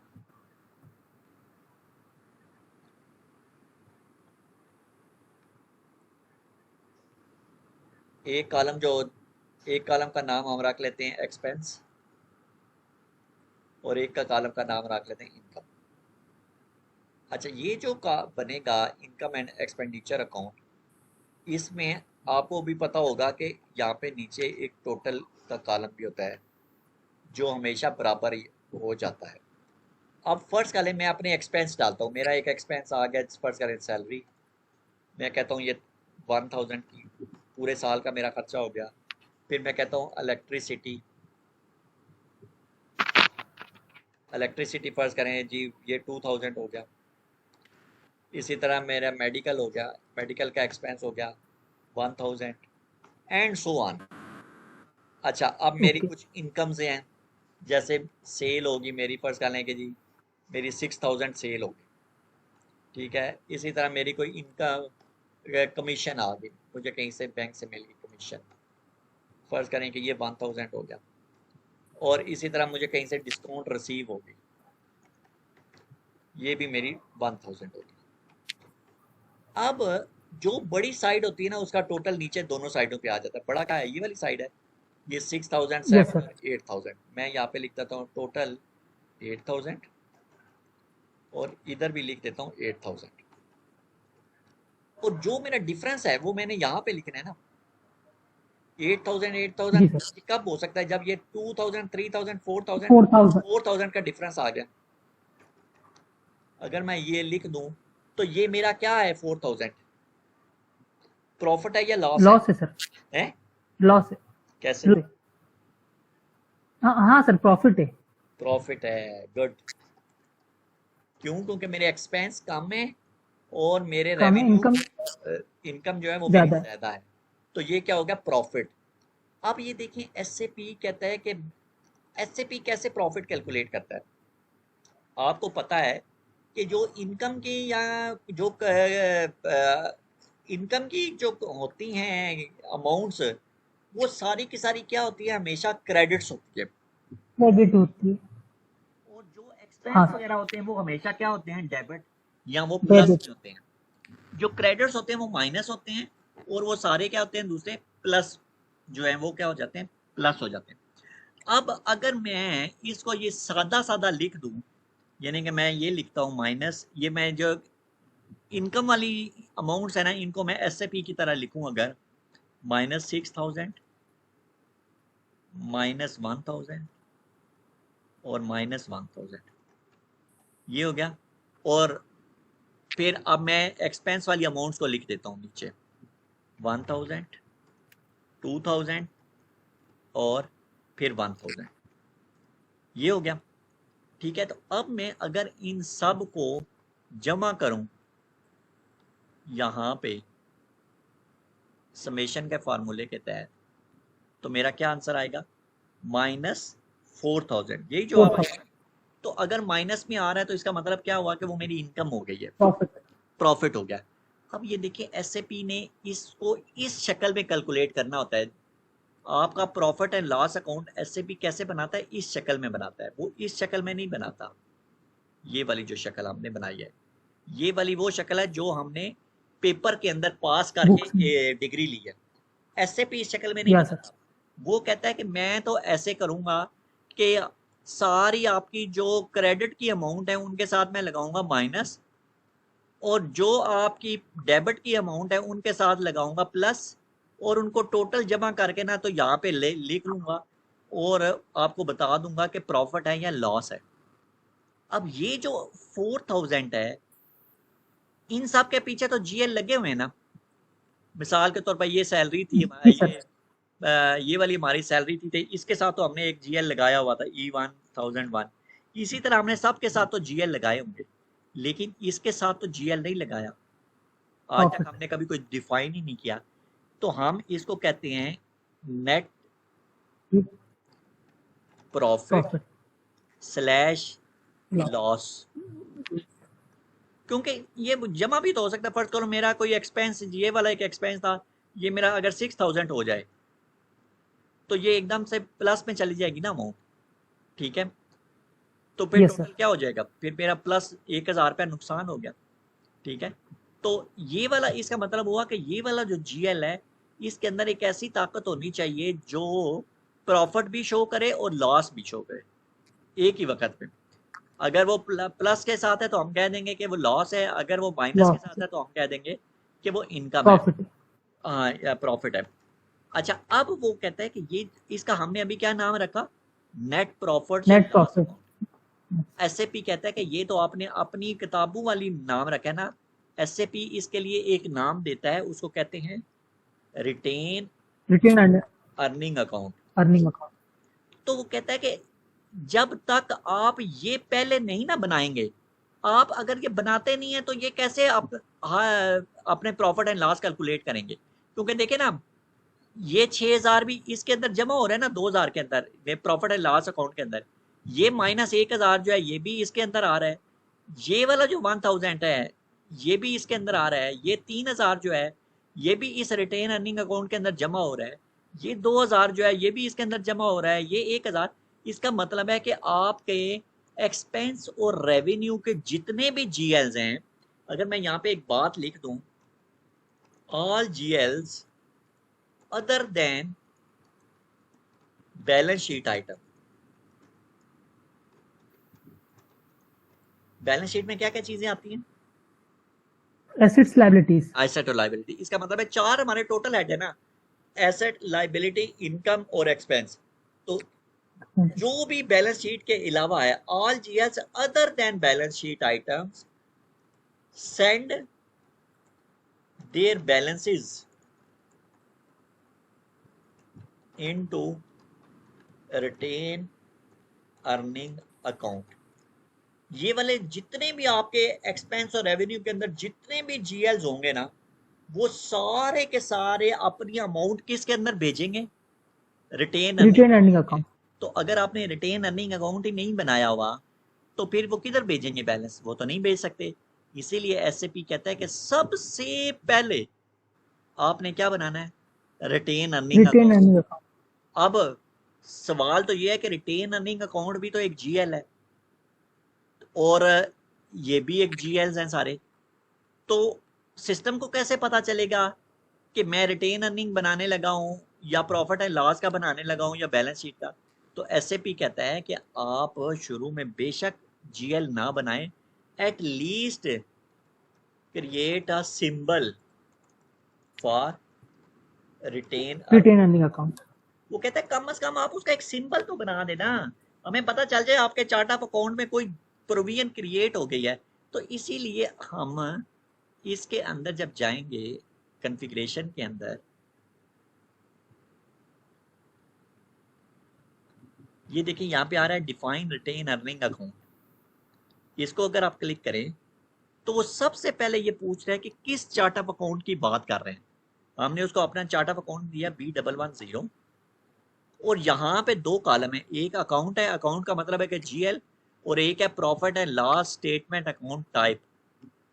एक कॉलम जो एक कॉलम का नाम हम रख लेते हैं एक्सपेंस, और एक का कॉलम का नाम रख लेते हैं इनकम। अच्छा, ये जो का बनेगा इनकम एंड एक्सपेंडिचर अकाउंट, इसमें आपको भी पता होगा कि यहाँ पे नीचे एक टोटल का कॉलम भी होता है जो हमेशा बराबर ही हो जाता है। अब फर्ज करें मैं अपने एक्सपेंस डालता हूँ, मेरा एक एक्सपेंस आ गया, फर्ज करें सैलरी। मैं कहता हूँ ये 1000 की पूरे साल का मेरा खर्चा हो गया। फिर मैं कहता हूँ इलेक्ट्रिसिटी, इलेक्ट्रिसिटी फर्ज करें जी ये 2000 हो गया। इसी तरह मेरा मेडिकल हो गया, मेडिकल का एक्सपेंस हो गया 1000, एंड सो ऑन। अच्छा, अब मेरी ओके। कुछ इनकम से हैं, जैसे सेल होगी मेरी, फर्ज कर लें कि जी मेरी 6000 सेल होगी। ठीक है, इसी तरह मेरी कोई इनकम कमीशन आ गई, मुझे कहीं से बैंक से मिल गई कमीशन, फर्ज करें कि ये 1000 हो गया। और इसी तरह मुझे कहीं से डिस्काउंट रिसीव होगी, ये भी मेरी 1000 होगी। अब जो बड़ी साइड होती है ना उसका टोटल नीचे दोनों साइडों पे आ जाता है। बड़ा क्या है? ये वाली साइड है, ये 6000, यस 7 सर। और 8000। मैं यहाँ पे लिख देता हूँ टोटल 8000, और इधर भी लिख देता हूँ 8000। और जो मेरा डिफरेंस है वो मैंने यहाँ पे लिखना है ना। 8000 जी 8000 सर। कब हो सकता है? जब ये 2000 3000 4000 4000। 4000 का डिफरेंस आ गया। अगर मैं ये लिख दूं तो ये मेरा क्या है? 4000 प्रॉफिट है या लॉस है? लॉस है सर। हैं? लॉस है। कैसे? हाँ हाँ सर, प्रॉफिट है। प्रॉफिट है, गुड। क्यों? क्योंकि मेरे एक्सपेंस कम है और मेरे कम है रेवेन्यू इनकम इनकम जो है वो मेरी ज्यादा है। ज्यादा है। तो ये क्या हो गया? प्रॉफिट। अब ये देखिए एसएपी कहता है कि एसएपी कैसे प्रॉफिट कैलकुलेट करता है। आपको पता है कि जो इनकम की या जो इनकम की जो होती हैं अमाउंट्स, वो सारी की सारी क्या होती है? हमेशा क्रेडिट्स होती है। क्रेडिट होती है। और जो हाँ एक्सपेंस सर। वगैरह होते हैं वो हमेशा क्या होते हैं? डेबिट, या वो प्लस डेबिट। में होते हैं। जो क्रेडिट्स होते हैं वो माइनस होते हैं, और वो सारे क्या होते हैं? दूसरे प्लस जो है वो क्या हो जाते हैं? प्लस हो जाते हैं। अब अगर मैं इसको ये सादा सादा लिख दूं, यानी कि मैं ये लिखता हूँ माइनस, ये मैं जो इनकम वाली अमाउंट्स है ना इनको मैं एसएपी की तरह लिखूं अगर, -6000, -1000 और -1000, ये हो गया। और फिर अब मैं एक्सपेंस वाली अमाउंट्स को लिख देता हूँ नीचे, 1000, 2000 और फिर 1000, ये हो गया। ठीक है, तो अब मैं अगर इन सब को जमा करूं यहाँ पे समेशन के फार्मूले के तहत, तो मेरा क्या आंसर आएगा? -4000, यही जवाब आएगा 4000 ना। तो अगर माइनस में आ रहा है तो इसका मतलब क्या हुआ कि वो मेरी इनकम हो गई है, प्रॉफिट। प्रॉफिट हो गया। अब ये देखिए एसएपी ने इसको इस शक्ल में कैलकुलेट करना होता है। आपका profit and loss account SAP कैसे बनाता है? इस शक्ल में बनाता है, वो इस शक्ल में नहीं बनाता। ये वाली जो शक्ल हमने बनाई है, ये वाली वो शक्ल है जो हमने पेपर के अंदर पास करके बुक्स में। डिग्री ली है। एसएपी इस शक्ल में नहीं या सर। बनाता। वो कहता है कि मैं तो ऐसे करूंगा कि सारी आपकी जो क्रेडिट की अमाउंट है उनके साथ मैं लगाऊंगा माइनस, और जो आपकी डेबिट की अमाउंट है उनके साथ लगाऊंगा प्लस, और उनको टोटल जमा करके ना तो यहाँ पे लिख लूंगा और आपको बता दूंगा कि प्रॉफिट है या लॉस है। अब ये जो 4000 है, इन सब के पीछे तो जीएल लगे हुए हैं ना। मिसाल के तौर पर ये सैलरी थी जी सर। ये वाली हमारी सैलरी थी, इसके साथ तो हमने एक जीएल लगाया हुआ था E1001। इसी तरह हमने सबके साथ तो जीएल लगाए होंगे, लेकिन इसके साथ तो जीएल नहीं लगाया। आज तक प्रॉफिट। हमने कभी कोई डिफाइन ही नहीं किया। तो हम इसको कहते हैं net profit profit slash loss. Loss. क्योंकि ये जमा भी तो हो सकता है। फर्ज करो मेरा कोई एक्सपेंस, ये वाला एक एक्सपेंस था, ये मेरा अगर 6000 हो जाए तो ये एकदम से प्लस में चली जाएगी ना अमाउंट, ठीक है। तो फिर यस टोटल सर। क्या हो जाएगा, फिर मेरा प्लस 1000 रुपया नुकसान हो गया, ठीक है। तो ये वाला इसका मतलब हुआ कि ये वाला जो जीएल है, इसके अंदर एक ऐसी ताकत होनी चाहिए जो प्रॉफिट भी शो करे और लॉस भी शो करे एक ही वक्त में। अगर वो प्लस के साथ है तो हम कह देंगे कि वो लॉस है, अगर वो माइनस के लॉस। साथ है तो हम कह देंगे कि वो इनकम है, प्रॉफिट। या प्रॉफिट है। अच्छा, अब वो कहता है कि ये इसका हमने अभी क्या नाम रखा, नेट प्रॉफिट और net loss profit. Account. SAP कहता है कि ये तो आपने अपनी किताबों वाली नाम रखा है ना। एसएपी इसके लिए एक नाम देता है, उसको कहते हैं retain retain and earning account. Earning account. तो वो कहता है कि जब तक आप ये पहले नहीं ना बनाएंगे, आप अगर ये बनाते नहीं है तो ये कैसे आप अपने प्रॉफिट एंड लॉस कैलकुलेट करेंगे। क्योंकि देखे ना, ये 6000 भी इसके अंदर जमा हो रहा है ना 2000 के अंदर प्रॉफिट एंड लॉस अकाउंट के अंदर, ये माइनस 1000 जो है ये भी इसके अंदर आ रहा है, ये वाला जो 1000 है ये भी इसके अंदर आ रहा है, ये 3000 जो है ये भी इस रिटेन अर्निंग अकाउंट के अंदर जमा हो रहा है, ये 2000 जो है ये भी इसके अंदर जमा हो रहा है, ये 1000। इसका मतलब है कि आपके एक्सपेंस और रेवेन्यू के जितने भी जीएल्स हैं, अगर मैं यहाँ पे एक बात लिख दूं, all GLs other than balance sheet item. Balance sheet में क्या क्या चीजें आती हैं, एसेट्स लायबिलिटीज। एसेट और लायबिलिटी। इसका मतलब है चार हमारे टोटल हेड है ना, एसेट, लायबिलिटी, इनकम और एक्सपेंस। तो जो भी बैलेंस शीट के अलावा है, all GS other than balance sheet items send their balances into retain earning account. ये वाले जितने भी आपके एक्सपेंस और रेवेन्यू के अंदर जितने भी जीएल्स होंगे ना, वो सारे के सारे अपनी अमाउंट किसके अंदर भेजेंगे, retain earning retain earning account में। अकाउंट। तो अगर आपने रिटेन अर्निंग अकाउंट ही नहीं बनाया हुआ तो फिर वो किधर भेजेंगे बैलेंस, वो तो नहीं भेज सकते। इसीलिए एसएपी कहता है कि सबसे पहले आपने क्या बनाना है, retain earning retain account. Earning account. अब सवाल तो ये है कि रिटेन अर्निंग अकाउंट भी तो एक जीएल है और ये भी एक जीएल्स हैं सारे। तो सिस्टम को कैसे पता चलेगा कि मैं रिटेन अर्निंग बनाने लगा हूं या प्रॉफिट एंड लॉस का बनाने लगा हूं या बैलेंस शीट का। तो एसएपी कहता है कि आप शुरू में बेशक जीएल ना बनाएं, at least create a symbol for retain. Retain earning account. वो कहता है कम से कम आप उसका एक सिंबल तो बना देना, हमें पता चल जाए आपके चार्ट ऑफ अकाउंट में कोई प्रोविजन क्रिएट हो गई है। तो इसीलिए हम इसके अंदर जब जाएंगे कॉन्फ़िगरेशन के अंदर, ये देखिए यहाँ पे आ रहा है डिफाइन रिटेन अर्निंग अकाउंट। इसको अगर आप क्लिक करें तो वो सबसे पहले ये पूछ रहा है कि किस चार्ट ऑफ अकाउंट की बात कर रहे हैं। हमने उसको अपना चार्ट ऑफ अकाउंट दिया B110, और यहाँ पे दो कॉलम है, एक अकाउंट है, अकाउंट का मतलब है कि जीएल, और एक है profit and loss statement account type.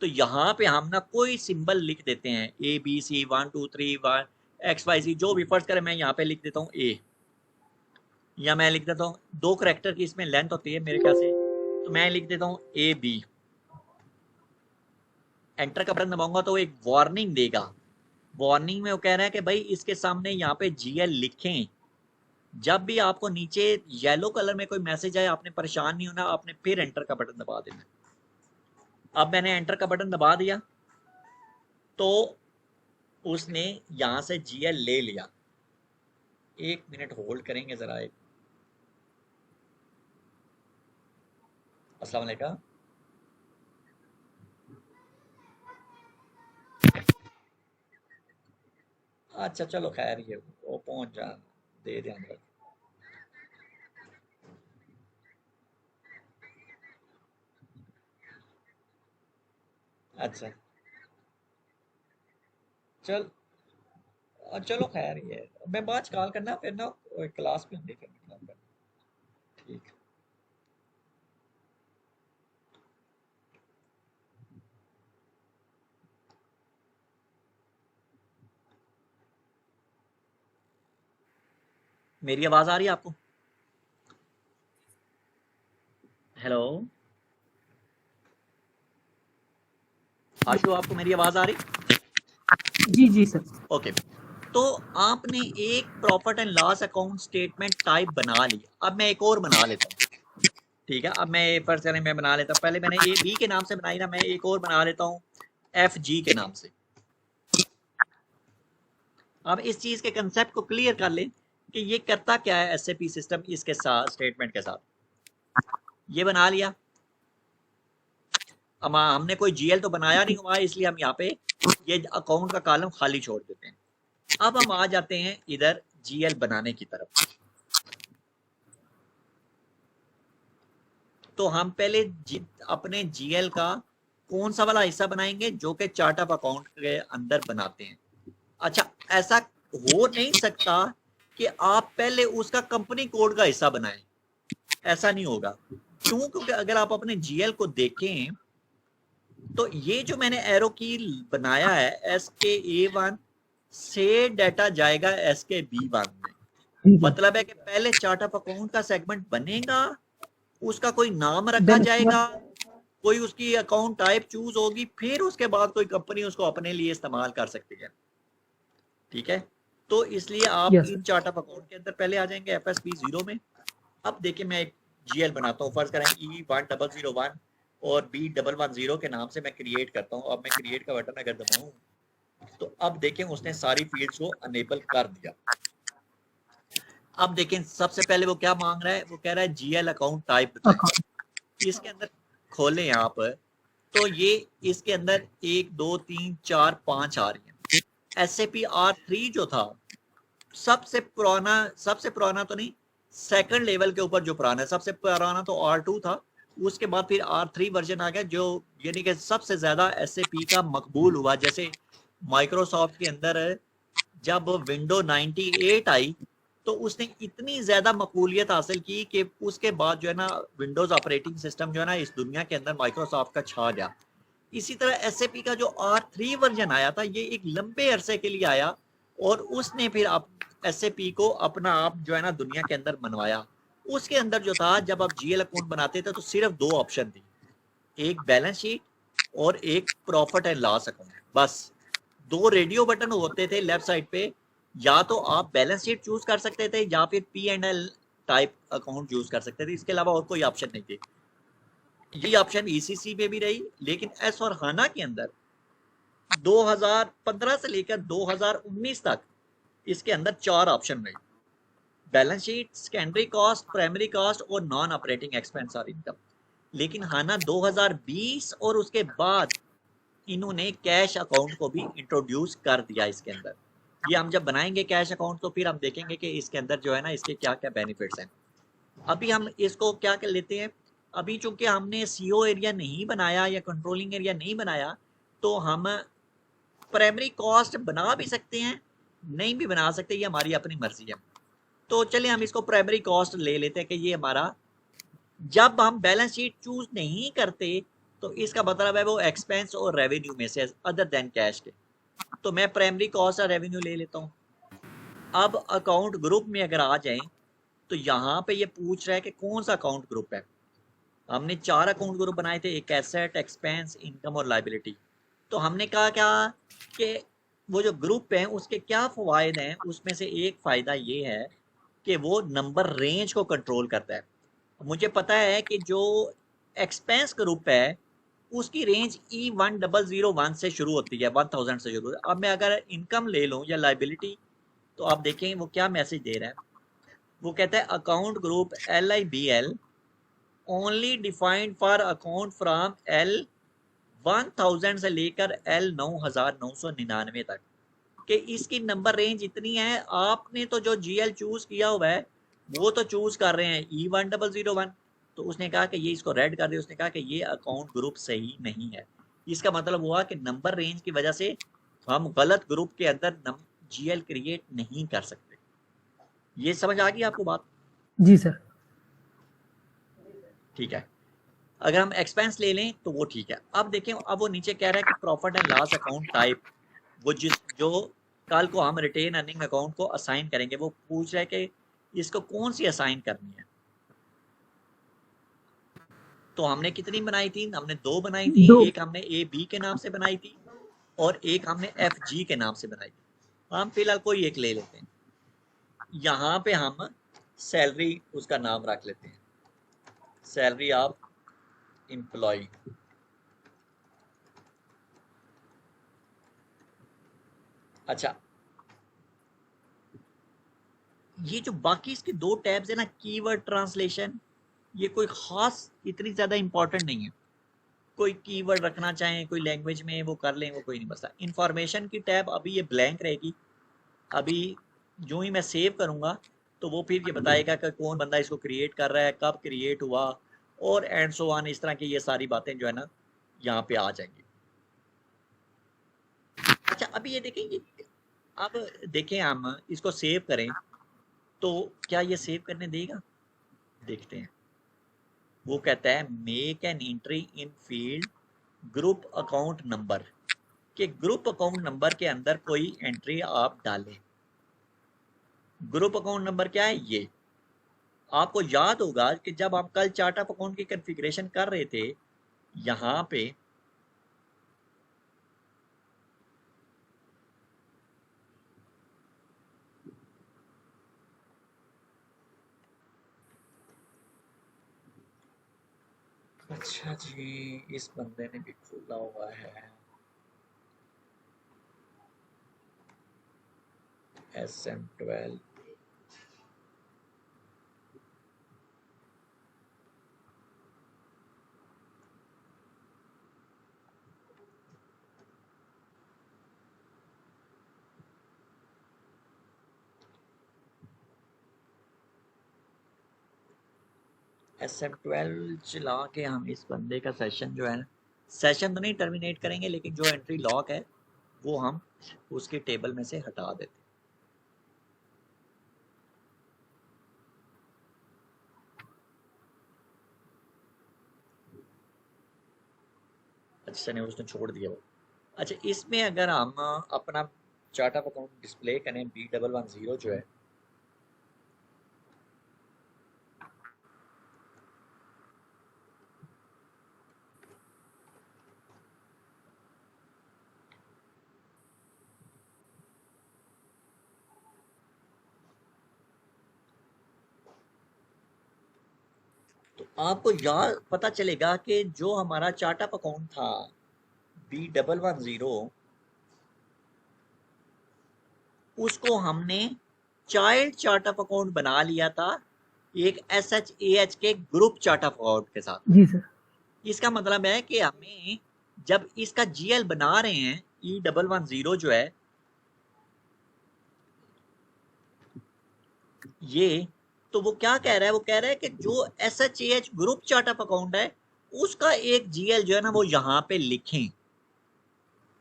तो यहाँ पे हम ना कोई सिंबल लिख देते हैं ABC 1 2 3 1 XYZ, जो भी। फर्ज करें मैं यहाँ पे लिख देता हूँ A, या मैं लिख देता हूँ 2 करैक्टर की इसमें लेंथ होती है मेरे ख्याल से, तो मैं लिख देता हूँ AB। एंटर का बटन दबाऊंगा तो एक वार्निंग देगा। वार्निंग में वो कह रहा है कि भाई इसके सामने यहाँ पे जीएल लिखें, जब भी आपको नीचे येलो कलर में कोई मैसेज आए, आपने परेशान नहीं होना, आपने फिर एंटर का बटन दबा देना। अब मैंने एंटर का बटन दबा दिया तो उसने यहां से जीएल ले लिया। 1 मिनट होल्ड करेंगे जरा। अस्सलाम वालेकुम। अच्छा चलो खैर, ये वो पहुंच जा, दे दे अंदर। अच्छा चल, चलो खैर, ये मैं बाद च कॉल करना फिर ना, क्लास में हम देखेंगे काम करना। ठीक। मेरी आवाज आ रही है आपको? हेलो आशु, आपको मेरी आवाज आ रही? जी जी सर। ओके। तो आपने एक profit and loss account statement type बना लिया। अब मैं एक और बना लेता हूँ। ठीक है, अब मैं फर्स्ट करें, मैं बना लेता हूँ। पहले मैंने ए बी के नाम से बनाई ना, मैं एक और बना लेता हूँ एफ जी के नाम से। अब इस चीज के कंसेप्ट को क्लियर कर लें कि ये करता क्या है एसएपी सिस्टम इसके साथ, स्टेटमेंट के साथ। ये बना लिया। अब हमने कोई जीएल तो बनाया नहीं हुआ, इसलिए हम यहाँ पे ये अकाउंट का कॉलम खाली छोड़ देते हैं। अब हम आ जाते हैं इधर जीएल बनाने की तरफ। तो हम पहले अपने जीएल का कौन सा वाला हिस्सा बनाएंगे जो कि चार्ट ऑफ अकाउंट के अंदर बनाते हैं। अच्छा, ऐसा हो नहीं सकता कि आप पहले उसका कंपनी कोड का हिस्सा बनाएं, ऐसा नहीं होगा। क्यों? क्योंकि अगर आप अपने जीएल को देखें तो ये जो मैंने एरो की बनाया है SK A1 से डाटा जाएगा SK B1 में। जी जी। मतलब है कि पहले चार्ट ऑफ अकाउंट का सेगमेंट बनेगा, उसका कोई नाम रखा देन जाएगा, कोई उसकी अकाउंट टाइप चूज होगी, फिर उसके बाद कोई कंपनी उसको अपने लिए इस्तेमाल कर सकती है। ठीक है, तो इसलिए आप yes in chart of account के अंदर पहले आ जाएंगे FSP0 में। अब देखिए, मैं एक जीएल बनाता हूँ, फर्ज करें E1001 और B110 के नाम से मैं क्रिएट करता हूँ। अब मैं क्रिएट का बटन अगर दबाऊं तो अब देखें उसने सारी फील्ड्स को अनेबल कर दिया। अब देखें सबसे पहले वो क्या मांग रहा है, वो कह रहा है जीएल अकाउंट टाइप बताएं। अकाउंट। इसके अंदर खोलें यहाँ पर, तो ये इसके अंदर 1 2 3 4 5 आ रही है। SAP R3 जो था, सबसे पुराना तो नहीं, सेकंड लेवल के ऊपर जो पुराना है, सबसे पुराना तो R2 था। उसके बाद फिर R3 वर्जन आ गया, जो यानी कि सबसे ज्यादा SAP का मकबूल हुआ। जैसे माइक्रोसॉफ्ट के अंदर जब विंडो 98 आई तो उसने इतनी ज्यादा मकबूलियत हासिल की कि उसके बाद जो है ना विंडोज ऑपरेटिंग सिस्टम जो है ना इस दुनिया के अंदर माइक्रोसॉफ्ट का छा गया। इसी तरह SAP का जो R3 वर्जन आया था, ये एक लंबे अरसे के लिए आया और उसने फिर SAP को अपना आप जो है ना दुनिया के अंदर मनवाया। उसके अंदर जो था, जब आप जीएल अकाउंट बनाते थे तो सिर्फ 2 ऑप्शन थी, एक बैलेंस शीट और एक प्रॉफिट एंड लॉस अकाउंट। बस 2 रेडियो बटन होते थे लेफ्ट साइड पे, या तो आप बैलेंस शीट चूज कर सकते थे या फिर P&L टाइप अकाउंट चूज कर सकते थे। इसके अलावा और कोई ऑप्शन नहीं थे। ये ऑप्शन ECC में भी रही, लेकिन S/4HANA के अंदर 2015 से लेकर 2019 तक इसके अंदर 4 ऑप्शन रहे: balance sheet, secondary cost, primary cost और नॉन ऑपरेटिंग एक्सपेंस और इनकम। लेकिन हाना 2020 और उसके बाद इन्होंने कैश अकाउंट को भी इंट्रोड्यूस कर दिया इसके अंदर। ये हम जब बनाएंगे कैश अकाउंट तो फिर हम देखेंगे कि इसके अंदर जो है ना इसके क्या क्या बेनिफिट्स हैं। अभी हम इसको क्या कर लेते हैं, अभी चूंकि हमने CO एरिया नहीं बनाया या कंट्रोलिंग एरिया नहीं बनाया, तो हम प्राइमरी कॉस्ट बना भी सकते हैं, नहीं भी बना सकते, ये हमारी अपनी मर्जी है। तो चलिए हम इसको प्राइमरी कॉस्ट ले लेते हैं कि ये हमारा, जब हम बैलेंस शीट चूज नहीं करते तो इसका मतलब है वो एक्सपेंस और रेवेन्यू में से अदर देन कैश के। तो मैं प्राइमरी कॉस्ट और रेवेन्यू ले लेता हूँ। अब अकाउंट ग्रुप में अगर आ जाएं तो यहाँ पे ये पूछ रहा है कि कौन सा अकाउंट ग्रुप है। हमने 4 अकाउंट ग्रुप बनाए थे, एक एसेट, एक्सपेंस, इनकम और लाइबिलिटी। तो हमने कहा क्या कि वो जो ग्रुप है उसके क्या फ़वायद हैं, उसमें से एक फ़ायदा ये है कि वो नंबर रेंज को कंट्रोल करता है। मुझे पता है कि जो एक्सपेंस ग्रुप है उसकी रेंज E1001 से शुरू होती है, 1000 से शुरू। अब मैं अगर इनकम ले लूँ या लाइबिलिटी, तो आप देखें वो क्या मैसेज दे रहा है। वो कहता है account group LIBL only defined for account from L1000 से लेकर L9999 तक, कि इसकी नंबर रेंज इतनी है। आपने तो जो GL चूज किया हुआ है वो तो चूज कर रहे हैं E1001। तो उसने कहा कि ये इसको रेड कर दे। उसने कहा कि ये अकाउंट ग्रुप सही नहीं है। इसका मतलब हुआ कि नंबर रेंज की वजह से हम गलत ग्रुप के अंदर GL क्रिएट नहीं कर सकते। ये समझ आ गई आपको बात? जी सर। ठीक है। अगर हम एक्सपेंस ले लें तो वो ठीक है। अब देखें, अब वो नीचे कह रहा है कि profit and loss account type, वो जो कल को हम रिटेन अर्निंग अकाउंट को असाइन करेंगे, वो पूछ रहा है कि इसको कौन सी असाइन करनी है। तो हमने कितनी बनाई थी? हमने 2 बनाई थी। 2। एक हमने AB के नाम से बनाई थी और एक हमने FG के नाम से बनाई थी। हम फिलहाल कोई एक ले लेते हैं। यहाँ पे हम सैलरी उसका नाम रख लेते हैं, सैलरी ऑफ एम्प्लॉय। अच्छा, ये जो बाकी इसके 2 टैब्स है ना, कीवर्ड ट्रांसलेशन, ये कोई खास इतनी ज़्यादा इंपॉर्टेंट नहीं है। कोई कीवर्ड रखना चाहें कोई लैंग्वेज में वो कर लें, वो कोई नहीं मसला। इंफॉर्मेशन की टैब अभी ये ब्लैंक रहेगी। अभी जो ही मैं सेव करूँगा तो वो फिर ये बताएगा कि कौन बंदा इसको क्रिएट कर रहा है, कब क्रिएट हुआ, और एंड सो ऑन। इस तरह की ये सारी बातें जो है ना यहाँ पे आ जाएंगी। अच्छा, अभी ये देखें, ये अब देखें, हम इसको सेव करें तो क्या ये सेव करने देगा? देखते हैं। वो कहता है make an entry in field group account number, कि ग्रुप अकाउंट नंबर के अंदर कोई एंट्री आप डालें। ग्रुप अकाउंट नंबर क्या है? ये आपको याद होगा कि जब आप कल चार्ट ऑफ अकाउंट की कॉन्फ़िगरेशन कर रहे थे, यहाँ पे अच्छा जी, इस बंदे ने भी खोला हुआ है SM12। SM12 चला के हम इस बंदे का सेशन जो है ना, सेशन तो नहीं टर्मिनेट करेंगे, लेकिन जो एंट्री लॉक है वो हम उसके टेबल में से हटा देते हैं। अच्छा नहीं, उसने छोड़ दिया वो। अच्छा, इसमें अगर हम अपना चार्ट ऑफ अकाउंट डिस्प्ले करें, B110 जो है, तो आपको याद पता चलेगा कि जो हमारा चार्ट ऑफ अकाउंट था B110, उसको हमने चाइल्ड चार्ट ऑफ अकाउंट बना लिया था एक SHAH के ग्रुप चार्ट ऑफ अकाउंट के साथ। जी सर। इसका मतलब है कि हमें जब इसका GL बना रहे हैं E110 जो है ये, तो वो क्या कह रहा है? वो कह रहा है कि जो SHAH group chart of account है उसका एक GL जो है ना वो यहाँ पे लिखें,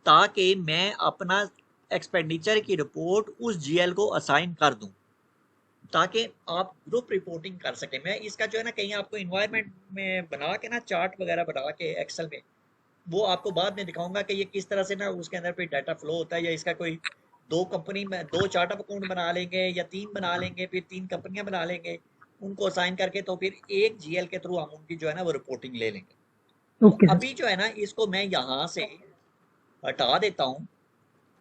ताकि मैं अपना एक्सपेंडिचर की रिपोर्ट उस GL को असाइन कर दूं, ताकि आप ग्रुप रिपोर्टिंग कर सकें। मैं इसका जो है ना कहीं आपको इन्वायरमेंट में बना के ना, चार्ट वगैरह बना के एक्सेल में, वो आपको बाद में दिखाऊंगा कि ये किस तरह से ना उसके अंदर कोई डाटा फ्लो होता है, या इसका कोई 2 कंपनी में 2 चार्ट ऑफ अकाउंट बना लेंगे या 3 बना लेंगे, फिर 3 कंपनियां बना लेंगे, उनको असाइन करके तो फिर एक GL के थ्रू हम उनकी जो है ना वो रिपोर्टिंग ले लेंगे। तो ओके सर। अभी जो है ना इसको मैं यहाँ से हटा देता हूँ।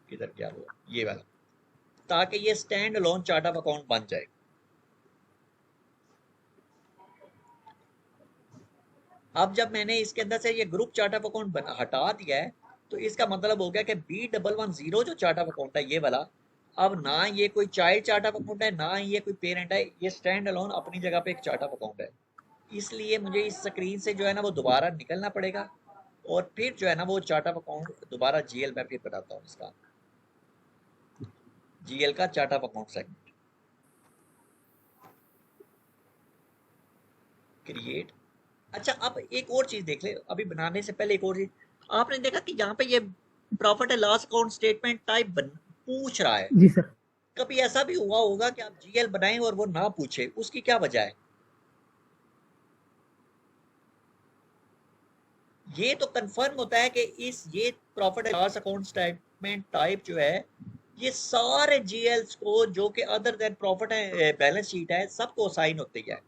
किधर गया वो, ये वाला, ताकि ये stand alone chart of account बन जाए। अब जब मैंने इसके अंदर से ये ग्रुप चार्ट ऑफ अकाउंट हटा दिया है, तो इसका मतलब हो गया कि B110 जो चार्ट ऑफ अकाउंट है ये वाला, अब ना ये कोई चाइल्ड चार्ट ऑफ अकाउंट है, ना ये कोई पेरेंट है, ये स्टैंड अलोन अपनी जगह पे एक चार्ट ऑफ अकाउंट है। इसलिए मुझे इस स्क्रीन से जो है ना वो दोबारा निकलना पड़ेगा, और फिर जो है ना वो चार्ट ऑफ अकाउंट दोबारा GL में फिर बनाता हूँ, इसका GL का chart of account segment create. अच्छा, अब एक और चीज देख ले, अभी बनाने से पहले एक और चीज, आपने देखा कि यहाँ पे ये profit and loss account statement type पूछ रहा है। जी सर। कभी ऐसा भी हुआ होगा कि आप GL बनाएं और वो ना पूछे, उसकी क्या वजह है? ये तो कंफर्म होता है कि ये profit and loss account statement type जो है, ये सारे GLs को जो कि other than profit and balance sheet है, सबको असाइन होती है।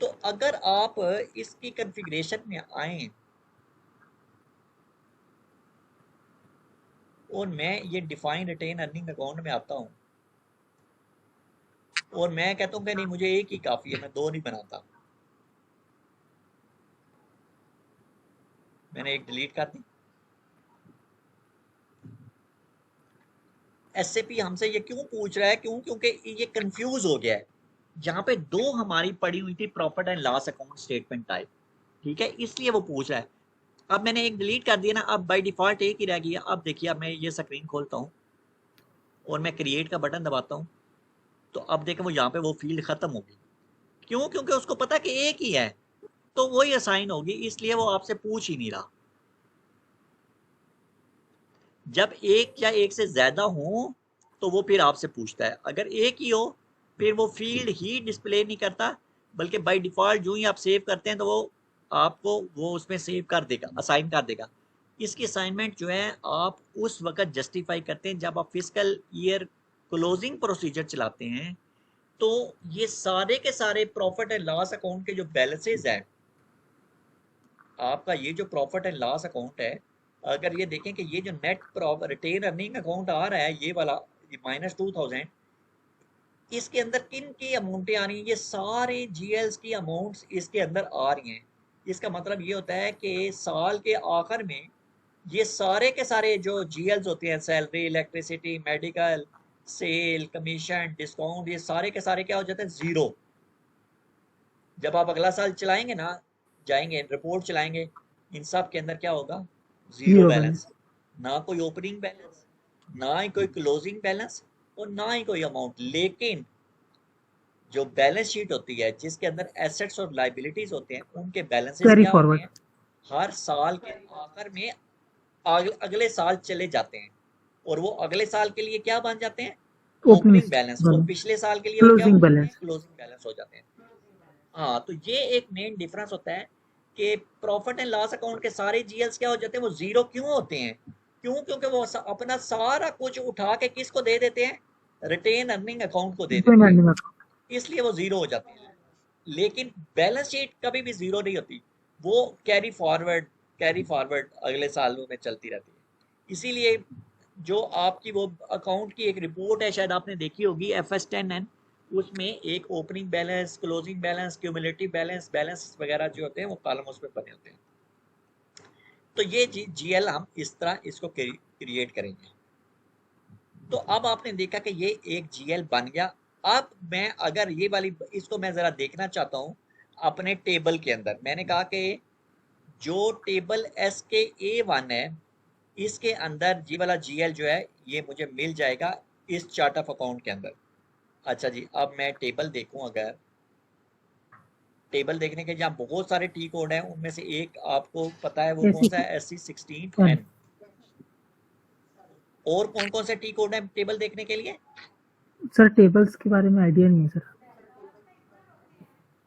तो अगर आप इसकी कॉन्फ़िगरेशन में आए और मैं ये डिफाइन रिटेन अर्निंग अकाउंट में आता हूं, और मैं कहता हूं कि नहीं मुझे एक ही काफी है, मैं दो नहीं बनाता, मैंने एक डिलीट कर दी। SAP हमसे ये क्यों पूछ रहा है? क्योंकि ये कंफ्यूज हो गया है। यहाँ पे दो हमारी पड़ी हुई थी profit and loss account statement type, ठीक है, इसलिए वो पूछ रहा है। अब मैंने एक डिलीट कर दिया ना, अब बाय डिफॉल्ट एक ही रह गया। अब देखिए, अब मैं ये स्क्रीन खोलता हूँ और मैं क्रिएट का बटन दबाता हूँ, तो अब देखें वो यहाँ पे वो फील्ड खत्म होगी। क्यों? क्योंकि उसको पता कि एक ही है, तो वही असाइन होगी, इसलिए वो आपसे पूछ ही नहीं रहा। जब एक या एक से ज्यादा हो तो वो फिर आपसे पूछता है, अगर एक ही हो फिर वो फील्ड ही डिस्प्ले नहीं करता, बल्कि बाय डिफॉल्ट जो ही आप सेव करते हैं तो वो आपको वो उसमें सेव कर देगा, असाइन कर देगा। इसकी असाइनमेंट जो है आप उस वक्त जस्टिफाई करते हैं जब आप फिजिकल ईयर क्लोजिंग प्रोसीजर चलाते हैं। तो ये सारे के सारे प्रॉफिट एंड लॉस अकाउंट के जो बैलेंसेज हैं, आपका ये जो प्रॉफिट एंड लॉस अकाउंट है, अगर ये देखें कि ये जो नेट रिटेन अर्निंग अकाउंट आ रहा है, ये वाला -2000, इसके अंदर किन की अमाउंटें आ रही हैं? ये सारे GLs की अमाउंट्स इसके अंदर आ रही हैं। इसका मतलब ये होता है कि साल के आखिर में ये सारे के सारे जो GLs होते हैं, salary, electricity, medical, sale, commission, discount, ये सारे के सारे क्या हो जाते हैं? जीरो। जब आप अगला साल चलाएंगे ना, जाएंगे रिपोर्ट चलाएंगे, इन सब के अंदर क्या होगा? Zero zero balance. बैलेंस। ना कोई ओपनिंग बैलेंस, ना ही कोई क्लोजिंग बैलेंस, और ना ही कोई अमाउंट। लेकिन जो बैलेंस शीट होती है जिसके अंदर एसेट्स और लाइबिलिटीज होते हैं, उनके बैलेंसेस कैरी क्या होते फॉरवर्ड। हैं? हर साल के आखिर में अगले साल चले जाते हैं, और वो अगले साल के लिए क्या बन जाते हैं? Opening opening balance. और बैलेंस। पिछले साल के लिए वो क्या हो क्लोजिंग जाते हैं? बैलेंस। क्लोजिंग बैलेंस हो जाते हैं। हाँ, तो ये एक मेन डिफरेंस होता है कि प्रॉफिट एंड लॉस अकाउंट के सारे GLs क्या हो जाते हैं? वो जीरो क्यों होते हैं? क्यों? क्योंकि वो अपना सारा कुछ उठा के किसको दे देते हैं? रिटेन अर्निंग अकाउंट को दे रिटेन देते हैं, अर्निंग अकाउंट। इसलिए वो जीरो हो जाते हैं। लेकिन बैलेंस शीट कभी भी जीरो नहीं होती, वो कैरी फॉरवर्ड अगले सालों में चलती रहती है। इसीलिए जो आपकी वो अकाउंट की एक रिपोर्ट है, शायद आपने देखी होगी, FS10N, उसमें एक opening balance, closing balance, cumulative balance, balance वगैरह जो होते हैं वो कॉलम उसमें बने होते हैं। तो ये GL हम इस तरह इसको क्रिएट करेंगे। तो अब आपने देखा कि ये एक GL बन गया। अब मैं अगर ये वाली इसको मैं जरा देखना चाहता हूँ अपने टेबल के अंदर। मैंने कहा कि जो टेबल SKA1 है, इसके अंदर ये वाला GL जो है ये मुझे मिल जाएगा इस चार्ट ऑफ अकाउंट के अंदर। अच्छा जी, अब मैं टेबल देखूं, अगर टेबल देखने के जहाँ बहुत सारे टी कोड हैं, उनमें से एक आपको पता है वो कौन सा है? SC16N। और कौन कौन से टी कोड हैं टेबल देखने के लिए? सर टेबल्स के बारे में आइडिया नहीं है सर।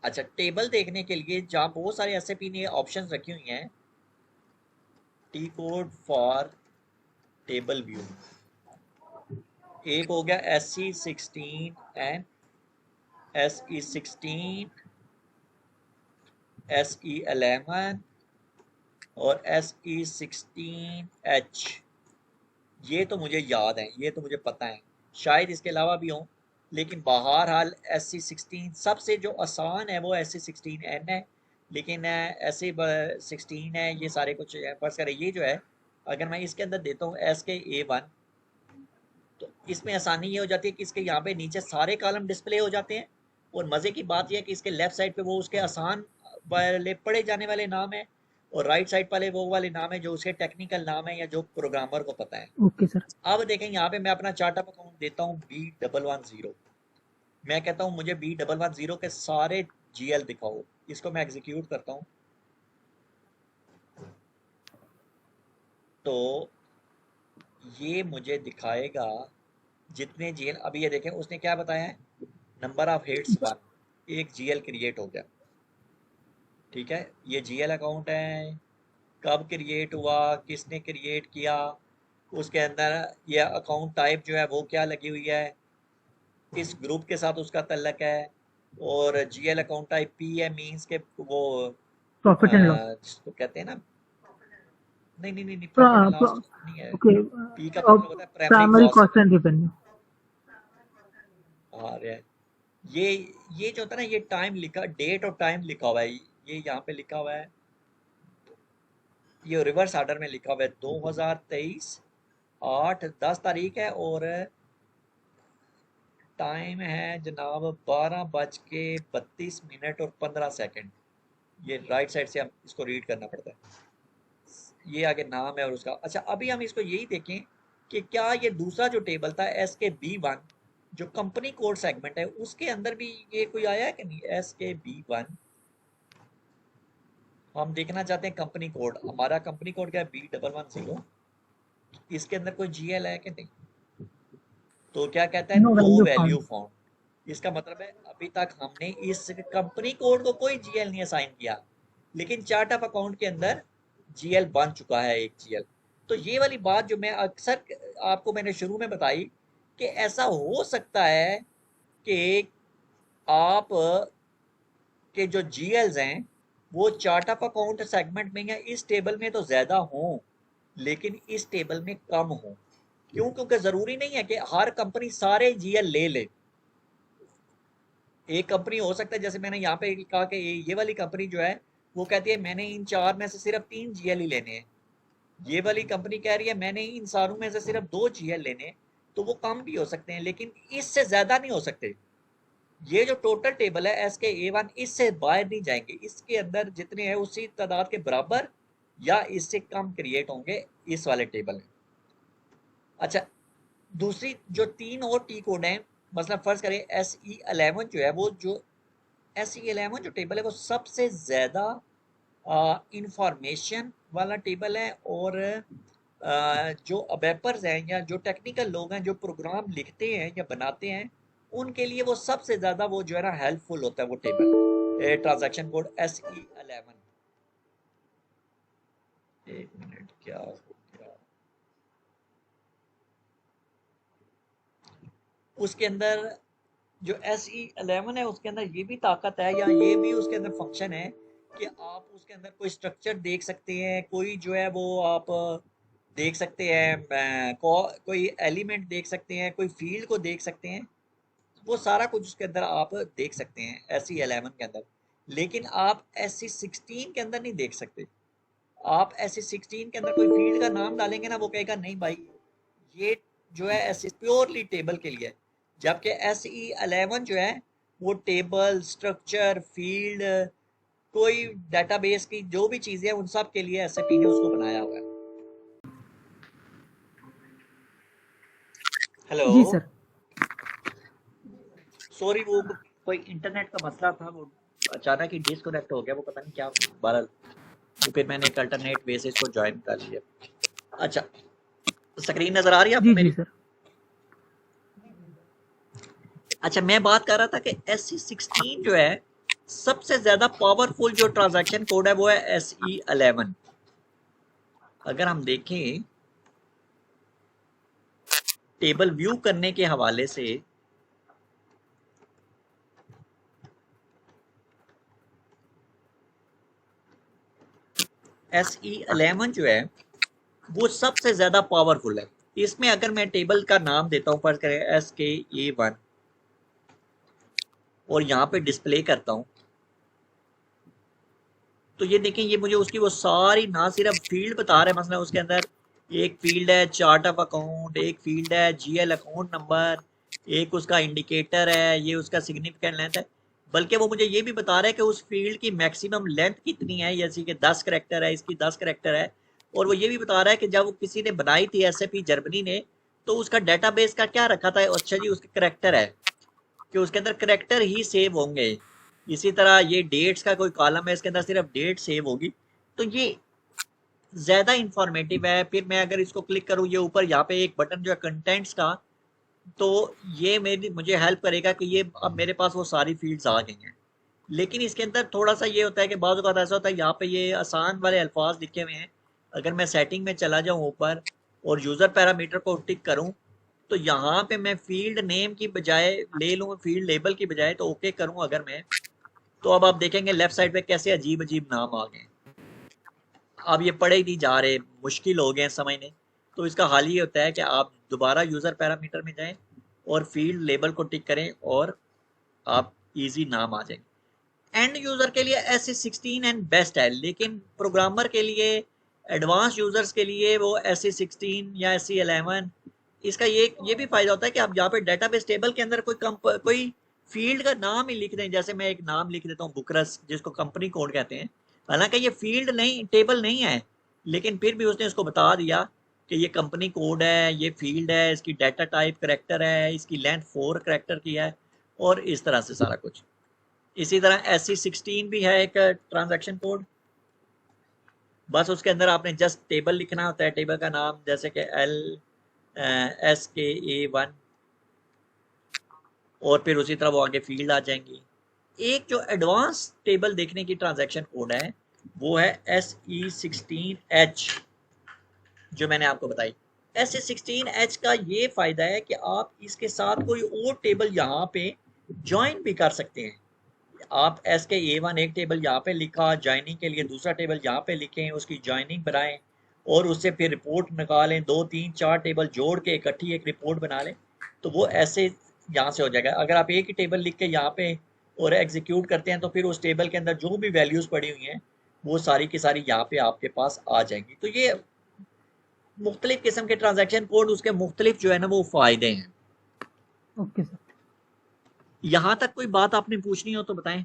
अच्छा, टेबल देखने के लिए जहाँ बहुत सारे SAP ने ऑप्शंस रखी हुई हैं, T code for table view. एक हो गया SC16N, SE16, SE11 और SE16H। ये तो मुझे याद है, ये तो मुझे पता है, शायद इसके अलावा भी हों, लेकिन बहरहाल SC16 सबसे जो आसान है वो SC16N है। लेकिन ऐसे 16 है, ये सारे कुछ फर्ज करें ये जो है, अगर मैं इसके अंदर देता हूँ SK A1, तो इसमें आसानी ये हो जाती है कि इसके यहाँ पे नीचे सारे कॉलम डिस्प्ले हो जाते हैं। और मज़े की बात यह है कि इसके लेफ्ट साइड पे वो उसके आसान वाले पढ़े जाने वाले नाम है, और राइट साइड वाले वो वाले नाम है जो उसके टेक्निकल नाम है या जो प्रोग्रामर को पता है। Okay sir. अब देखें यहाँ पे मैं अपना चार्ट ऑफ अकाउंट देता हूँ B110। मैं कहता हूँ मुझे B110 के सारे GL दिखाओ। इसको मैं एग्जीक्यूट करता हूँ तो ये मुझे दिखाएगा जितने GL। अभी ये देखें उसने क्या बताया है, नंबर ऑफ हिट्स 1, एक GL क्रिएट हो गया। ठीक है, ये GL अकाउंट है, कब क्रिएट हुआ, किसने क्रिएट किया, उसके अंदर ये अकाउंट टाइप जो है वो क्या लगी हुई है, किस ग्रुप के साथ उसका तल्लक है, और GL अकाउंट टाइप P है, मींस के वो प्रॉफिट एंड लॉस। जिसको कहते हैं ना, नहीं नहीं नहीं नहीं, प्रॉफिट एंड लॉस नहीं है। ओके, P का मतलब होता है primary primary cost. Cost and revenue. और ये ये जो होता है ना, ये टाइम लिखा, डेट और टाइम लिखा हुआ है, ये यहाँ पे लिखा हुआ है, ये रिवर्स ऑर्डर में लिखा हुआ है। 2023 8-10 तारीख है, और टाइम है जनाब 12:32 और 15 सेकंड। ये राइट साइड से हम इसको रीड करना पड़ता है। ये आगे नाम है और उसका। अच्छा, अभी हम इसको यही देखें कि क्या ये दूसरा जो टेबल था SKB1, जो कंपनी कोड सेगमेंट है, उसके अंदर भी ये कोई आया है कि नहीं। SKB1 हम देखना चाहते हैं कंपनी कोड। हमारा कंपनी कोड क्या है, B110। इसके अंदर कोई GL है कि नहीं, तो क्या कहता है, no no value value found. Found. इसका मतलब है अभी तक हमने इस कंपनी कोड को कोई GL नहीं असाइन किया, लेकिन चार्ट ऑफ अकाउंट के अंदर GL बन चुका है एक GL। तो ये वाली बात जो मैं अक्सर आपको मैंने शुरू में बताई कि ऐसा हो सकता है कि आप के जो GLs हैं वो चार्ट ऑफ अकाउंट सेगमेंट में या इस टेबल में तो ज़्यादा हों, लेकिन इस टेबल में कम हों। क्यों? क्योंकि ज़रूरी नहीं है कि हर कंपनी सारे GL ले ले। एक कंपनी हो सकता है, जैसे मैंने यहाँ पे कहा कि ये वाली कंपनी जो है वो कहती है मैंने इन 4 में से सिर्फ 3 GL ही लेने हैं। ये वाली कंपनी कह रही है मैंने इन सारों में से सिर्फ 2 GL लेने हैं। तो वो कम भी हो सकते हैं, लेकिन इससे ज़्यादा नहीं हो सकते। ये जो टोटल टेबल है SKA1, इससे बाहर नहीं जाएंगे। इसके अंदर जितने हैं उसी तादाद के बराबर या इससे कम क्रिएट होंगे इस वाले टेबल में। अच्छा, दूसरी जो 3 और टी कोड हैं, मतलब फर्ज करें SE11 जो है, वो जो SE11 जो टेबल है वो सबसे ज़्यादा इंफॉर्मेशन वाला टेबल है, और जो अबेपर्स हैं या जो टेक्निकल लोग हैं जो प्रोग्राम लिखते हैं या बनाते हैं, उनके लिए वो सबसे ज़्यादा वो जो है ना हेल्पफुल होता है वो टेबल, ट्रांजैक्शन कोड SE11। एक मिनट, क्या हो गया, उसके अंदर जो SE11 है उसके अंदर ये भी ताकत है, या ये भी उसके अंदर फंक्शन है कि आप उसके अंदर कोई स्ट्रक्चर देख सकते हैं, कोई जो है वो आप देख सकते हैं, कोई एलिमेंट देख सकते हैं, कोई फील्ड को देख सकते हैं। वो सारा कुछ उसके अंदर आप देख सकते हैं SE11 के अंदर। लेकिन आप SE16 के अंदर नहीं देख सकते। आप SE16 के अंदर कोई फील्ड का नाम डालेंगे ना, वो कहेगा नहीं भाई ये जो है ऐसे प्योरली टेबल के लिए है। जबकि SE11 जो है वो टेबल, स्ट्रक्चर, फील्ड, कोई डेटाबेस की जो भी चीज़ें हैं उन सब के लिए SAP ने उसको बनाया हुआ है। हेलो, जी सर। सॉरी, वो कोई इंटरनेट का मसला था, वो अचानक ही डिस्कनेक्ट हो गया, वो पता नहीं क्या। बहरहाल तो फिर मैंने एक अल्टरनेट वे से इसको ज्वाइन कर लिया। अच्छा, स्क्रीन नज़र आ रही है आपको जी जी मेरी? सर। अच्छा, मैं बात कर रहा था कि SE16 जो है सबसे ज्यादा पावरफुल जो ट्रांजैक्शन कोड है वो है SE11। अगर हम देखें टेबल व्यू करने के हवाले से, SE11 जो है वो सबसे ज्यादा पावरफुल है। इसमें अगर मैं टेबल का नाम देता हूं, फर्ज करें SKA1, और यहाँ पे डिस्प्ले करता हूं, तो ये देखें, ये मुझे उसकी वो सारी ना सिर्फ फील्ड बता रहे हैं, मसला उसके अंदर एक फील्ड है चार्ट ऑफ अकाउंट, एक फील्ड है जीएल अकाउंट नंबर, एक उसका इंडिकेटर है, ये उसका सिग्निफिकेंट लेंथ है, बल्कि वो मुझे ये भी बता रहा है कि उस फील्ड की मैक्सिमम लेंथ कितनी है, जैसे कि 10 करेक्टर है, इसकी 10 करेक्टर है। और वो ये भी बता रहा है कि जब वो किसी ने बनाई थी एसएपी जर्मनी ने, तो उसका डेटाबेस का क्या रखा था, अच्छा जी उसके करेक्टर है कि उसके अंदर करेक्टर ही सेव होंगे। इसी तरह ये डेट्स का कोई कॉलम है, इसके अंदर सिर्फ डेट सेव होगी। तो ये ज़्यादा इंफॉर्मेटिव है। फिर मैं अगर इसको क्लिक करूँ, ये ऊपर यहाँ पे एक बटन जो है कंटेंट्स का, तो ये मेरी मुझे हेल्प करेगा कि ये अब मेरे पास वो सारी फील्ड्स आ गई हैं। लेकिन इसके अंदर थोड़ा सा ये होता है कि बाज़ औक़ात ऐसा होता है, यहाँ पे ये आसान वाले अल्फाज लिखे हुए हैं, अगर मैं सेटिंग में चला जाऊँ ऊपर और यूज़र पैरामीटर को टिक करूँ, तो यहाँ पे मैं फील्ड नेम की बजाय ले लूँ, फील्ड लेबल की बजाय, तो ओके करूँ अगर मैं, तो अब आप देखेंगे लेफ्ट साइड पे कैसे अजीब अजीब नाम आ गए। अब ये पढ़े ही नहीं जा रहे, मुश्किल हो गए समझने। तो इसका हल ये होता है कि आप दोबारा यूज़र पैरामीटर में जाएं और फील्ड लेबल को टिक करें और आप इजी नाम आ जाएंगे। एंड यूज़र के लिए SE16 एंड बेस्ट है, लेकिन प्रोग्रामर के लिए, एडवांस यूज़र्स के लिए वो SE16 या SE11, इसका ये भी फ़ायदा होता है कि आप यहाँ पे डेटाबेस टेबल के अंदर कोई फील्ड का नाम ही लिख दें। जैसे मैं एक नाम लिख देता हूँ बुकरस, जिसको कंपनी कोड कहते हैं, हालांकि ये फील्ड नहीं, टेबल नहीं है, लेकिन फिर भी उसने उसको बता दिया कि ये कंपनी कोड है, ये फील्ड है, इसकी डाटा टाइप करेक्टर है, इसकी लेंथ 4 करेक्टर की है, और इस तरह से सारा कुछ। इसी तरह SE16 भी है एक ट्रांजैक्शन कोड, बस उसके अंदर आपने जस्ट टेबल लिखना होता है, टेबल का नाम जैसे कि LSKA1, और फिर उसी तरह वो आगे फील्ड आ जाएंगी। एक जो एडवांस टेबल देखने की ट्रांजैक्शन कोड है वो है SE16H, जो मैंने आपको बताई। SE16H का ये फायदा है कि आप इसके साथ कोई और टेबल यहाँ पे ज्वाइन भी कर सकते हैं। आप SKA1 एक टेबल यहाँ पे लिखा, ज्वाइनिंग के लिए दूसरा टेबल यहाँ पे लिखें, उसकी ज्वाइनिंग बनाएं और उससे फिर रिपोर्ट निकालें, 2 3 4 टेबल जोड़ के इकट्ठी एक रिपोर्ट बना लें, तो वो ऐसे यहाँ से हो जाएगा। अगर आप एक ही टेबल लिख के यहाँ पे और एग्जीक्यूट करते हैं, तो फिर उस टेबल के अंदर जो भी वैल्यूज़ पड़ी हुई हैं वो सारी की सारी यहाँ पे आपके पास आ जाएंगी। तो ये मुख्तलिफ किस्म के ट्रांजैक्शन कोड, उसके मुख्तलिफ जो है ना वो फ़ायदे हैं। Okay sir. यहाँ तक कोई बात आपने पूछनी हो तो बताएं।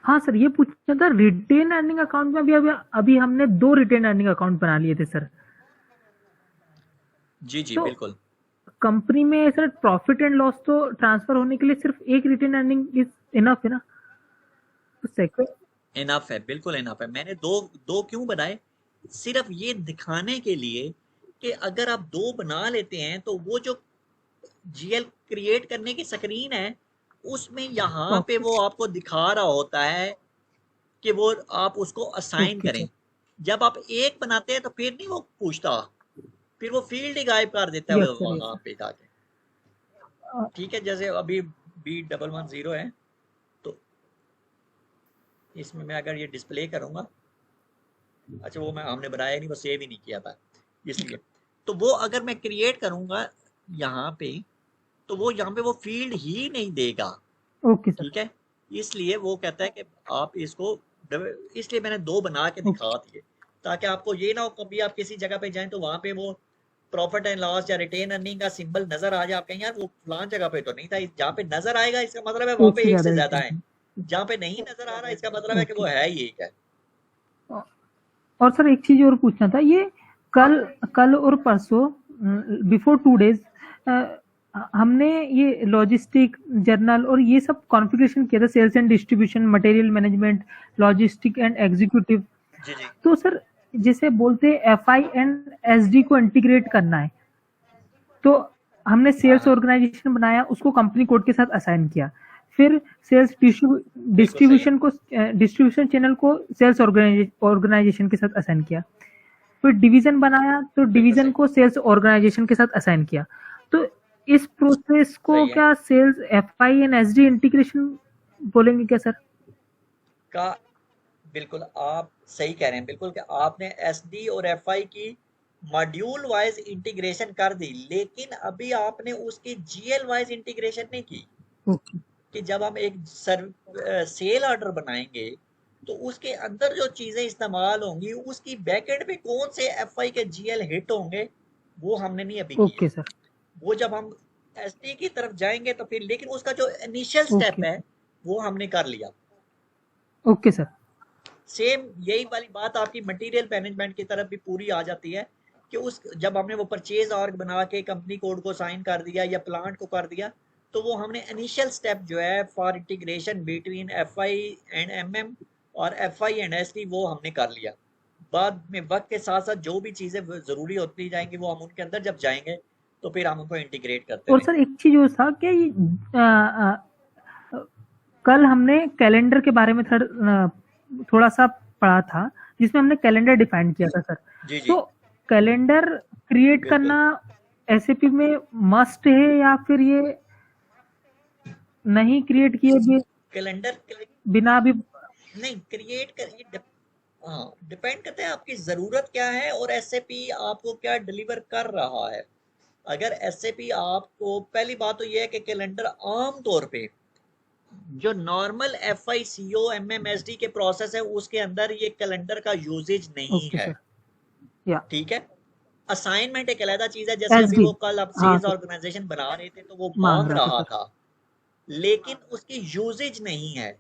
हाँ सर, ये पूछना था, रिटेन अर्निंग अकाउंट में अभी अभी अभी हमने 2 रिटेन अर्निंग अकाउंट बना लिए थे सर। जी जी तो बिल्कुल। कंपनी में सर प्रॉफिट एंड लॉस तो ट्रांसफर होने के लिए सिर्फ एक रिटेन अर्निंग इज इनफ है ना? तो सेकंड। इनफ है, बिल्कुल इनफ है। मैंने दो दो क्यों बनाए, सिर्फ ये दिखाने के लिए कि अगर आप 2 बना लेते हैं तो वो जो जीएल क्रिएट करने की स्क्रीन है, उसमें यहाँ पे ओके वो आपको दिखा रहा होता है कि वो आप उसको असाइन ओके करें। सर। जब आप एक बनाते हैं तो फिर नहीं वो पूछता, फिर वो फील्ड ही गायब कर देता है यस सर, यस वहां सर। पे जाके। ठीक है, जैसे अभी B110 है, तो इसमें मैं अगर ये डिस्प्ले करूंगा, अच्छा वो मैं हमने बनाया नहीं, वो सेव ही नहीं किया था इसलिए। तो वो अगर मैं क्रिएट करूंगा यहाँ पे, तो वो यहाँ पे वो फील्ड ही नहीं देगा। Okay sir. ठीक है, इसलिए वो कहता है कि आप इसको, इसलिए मैंने 2 बना के ओके। दिखा दिए, ताकि आपको ये ना हो कभी आप किसी जगह पे जाएं तो वहां पे वो प्रॉफिट एंड लॉस या रिटेन अर्निंग का सिंबल नजर आ जाए, आप कहें यार वो फलान जगह पे तो नहीं था, जहाँ पे नजर आएगा इसका मतलब है वहां एक पे से एक ज्यादा से ज्यादा है, रिटेन। जहाँ पे नहीं नजर आ रहा इसका मतलब है कि वो ओके। है ही एक है। और सर एक चीज और पूछना था, ये कल कल और परसों बिफोर 2 डेज हमने ये लॉजिस्टिक जर्नल और ये सब कॉन्फ़िगरेशन किया था, sales and distribution, material management, logistic and executive. जी जी तो सर जैसे बोलते हैं FI एंड SD को इंटीग्रेट करना है, तो हमने हाँ सेल्स हाँ ऑर्गेनाइजेशन बनाया, उसको कंपनी कोड के साथ असाइन किया। फिर सेल्स बिल्कुल सही है। डिस्ट्रीब्यूशन चैनल को सेल्स ऑर्गेनाइजेशन के साथ असाइन किया। फिर डिवीजन बनाया तो बिल्कुल डिवीजन सही। को सेल्स ऑर्गेनाइजेशन के साथ असाइन किया। तो इस प्रोसेस को सही है क्या sales FI and SD integration बोलेंगे क्या सर? का, बिल्कुल आप सही कह रहे हैं, बिल्कुल कि आपने SD और FI की मॉड्यूल वाइज इंटीग्रेशन कर दी, लेकिन अभी आपने उसकी GL वाइज इंटीग्रेशन नहीं की। ओके कि जब हम एक सेल ऑर्डर बनाएंगे तो उसके अंदर जो चीजें इस्तेमाल होंगी उसकी बैकएंड पे कौन से एफआई के जीएल हिट होंगे वो हमने नहीं अभी किए। Okay sir. वो जब हम एसटी की तरफ जाएंगे तो फिर, लेकिन उसका जो इनिशियल ओके स्टेप है वो हमने कर लिया। Okay sir. सेम यही वाली बात आपकी मटेरियल मैनेजमेंट की तरफ भी पूरी आ जाती है कि उस जब हमने वो परचेज ऑर्ग बना के कंपनी कोड को साइन कर दिया या प्लांट को कर दिया तो वो हमने इनिशियल स्टेप जो है for integration between FI and MM और एफआई एंड एसटी वो हमने कर लिया। बाद में वक्त के साथ साथ जो भी चीजें जरूरी होती जाएंगी वो हम उनके अंदर जब जाएंगे तो फिर हम उनको इंटीग्रेट करते और रहेंगे। सर एक चीज और था कि कल हमने कैलेंडर के बारे में थोड़ा सा पढ़ा था जिसमें हमने कैलेंडर डिफाइन किया था सर। जी जी तो कैलेंडर क्रिएट बिल्कुल। करना एसएपी में मस्ट है या फिर ये नहीं क्रिएट किए कैलेंडर बिना भी? नहीं क्रिएट कर, हाँ डिपेंड करता है आपकी ज़रूरत क्या है और एसएपी आपको क्या डिलीवर कर रहा है। अगर एसएपी आपको, पहली बात तो ये है कि कैलेंडर आम तौर पे जो नॉर्मल एफआई सीओ एमएमएसडी के प्रोसेस है उसके अंदर ये कैलेंडर का यूजेज नहीं ओके है। सर। या ठीक है, असाइनमेंट एक अलग चीज है। जैसे अभी एसडी। वो कल आप हाँ सेल्स सर, ऑर्गेनाइजेशन बना रहे थे तो वो मांग मांग रहा था रहा सर। था लेकिन उसकी यूजेज नहीं है।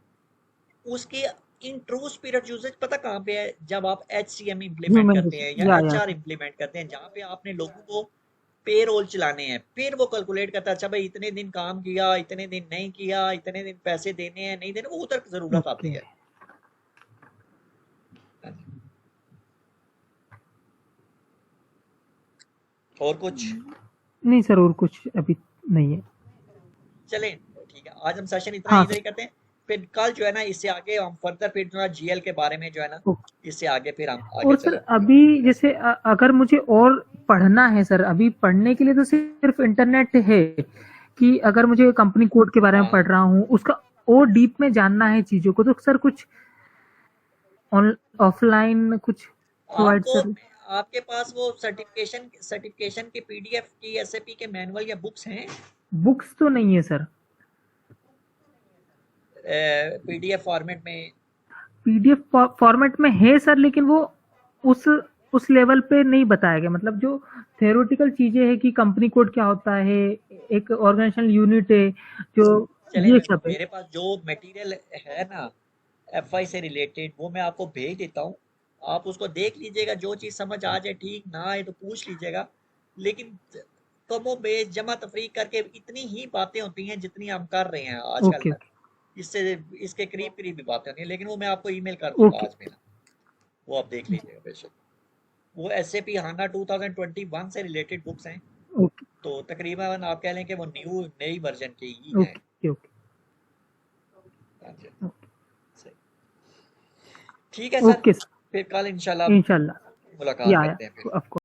उसके इन ट्रू स्पिरिट यूजेज पता कहाँ पे है, जब आप HCM इम्प्लीमेंट ह्यूमन करते हैं या या HR इम्प्लीमेंट करते हैं जहाँ पे आपने लोगों को पेरोल चलाने हैं, फिर वो कैलकुलेट करता है अच्छा भाई इतने दिन काम किया, इतने दिन नहीं किया, इतने दिन पैसे देने हैं नहीं देने, वो उधर जरूरत आती ओके। है। और कुछ? नहीं सर, और कुछ अभी नहीं है। चलें ठीक है, आज हम सेशन इतना हाँ इधर ही सर। करते हैं। फिर कल जो है ना इससे आगे हम फर्दर फिर जो है जीएल के बारे में जो है ना ओके। इससे आगे फिर हम आगे और सर चलेंगे। अभी जैसे अगर मुझे और पढ़ना है सर, अभी पढ़ने के लिए तो सिर्फ इंटरनेट है कि अगर मुझे कंपनी कोड के बारे में हाँ पढ़ रहा हूँ, उसका और डीप में जानना है चीजों को, तो सर कुछ ऑफलाइन कुछ प्रोवाइड आपको, सर? आपके पास वो सर्टिफिकेशन की पीडीएफ की एसएपी के मैनुअल या बुक्स हैं? बुक्स तो नहीं है सर। पीडीएफ फॉर्मेट में? पीडीएफ फॉर्मेट में है सर, लेकिन वो उस उस लेवल पे नहीं बताया गया। मतलब जो थ्योरेटिकल चीजें हैं कि कंपनी कोड क्या होता है, एक ऑर्गेनाइजेशनल यूनिट है, जो चले ये मैं सब है। मेरे पास जो मटेरियल है ना एफआई से रिलेटेड वो मैं आपको भेज देता हूँ, आप उसको देख लीजिएगा। जो चीज़ समझ आ जाए ठीक, ना आए तो पूछ लीजिएगा। लेकिन कमो बेश जमा तफरीक करके इतनी ही बातें होती हैं जितनी हम कर रहे हैं आजकल ओके तक, ओके इससे इसके करीब करीब भी बातें होती हैं। लेकिन वो मैं आपको ईमेल कर दूंगा ओके आज में ना, वो आप देख लीजिएगा बेशक। वो SAP हाना 2021 से रिलेटेड बुक्स हैं, ओके तो तकरीबन आप कह लें कि वो नई वर्जन की ही हैं। ओके ओके हाँ जी, सही। ठीक है सर, ओके सर। फिर कल इंशाल्लाह इंशाल्लाह। मुलाकात या करते हैं फिर। ऑफ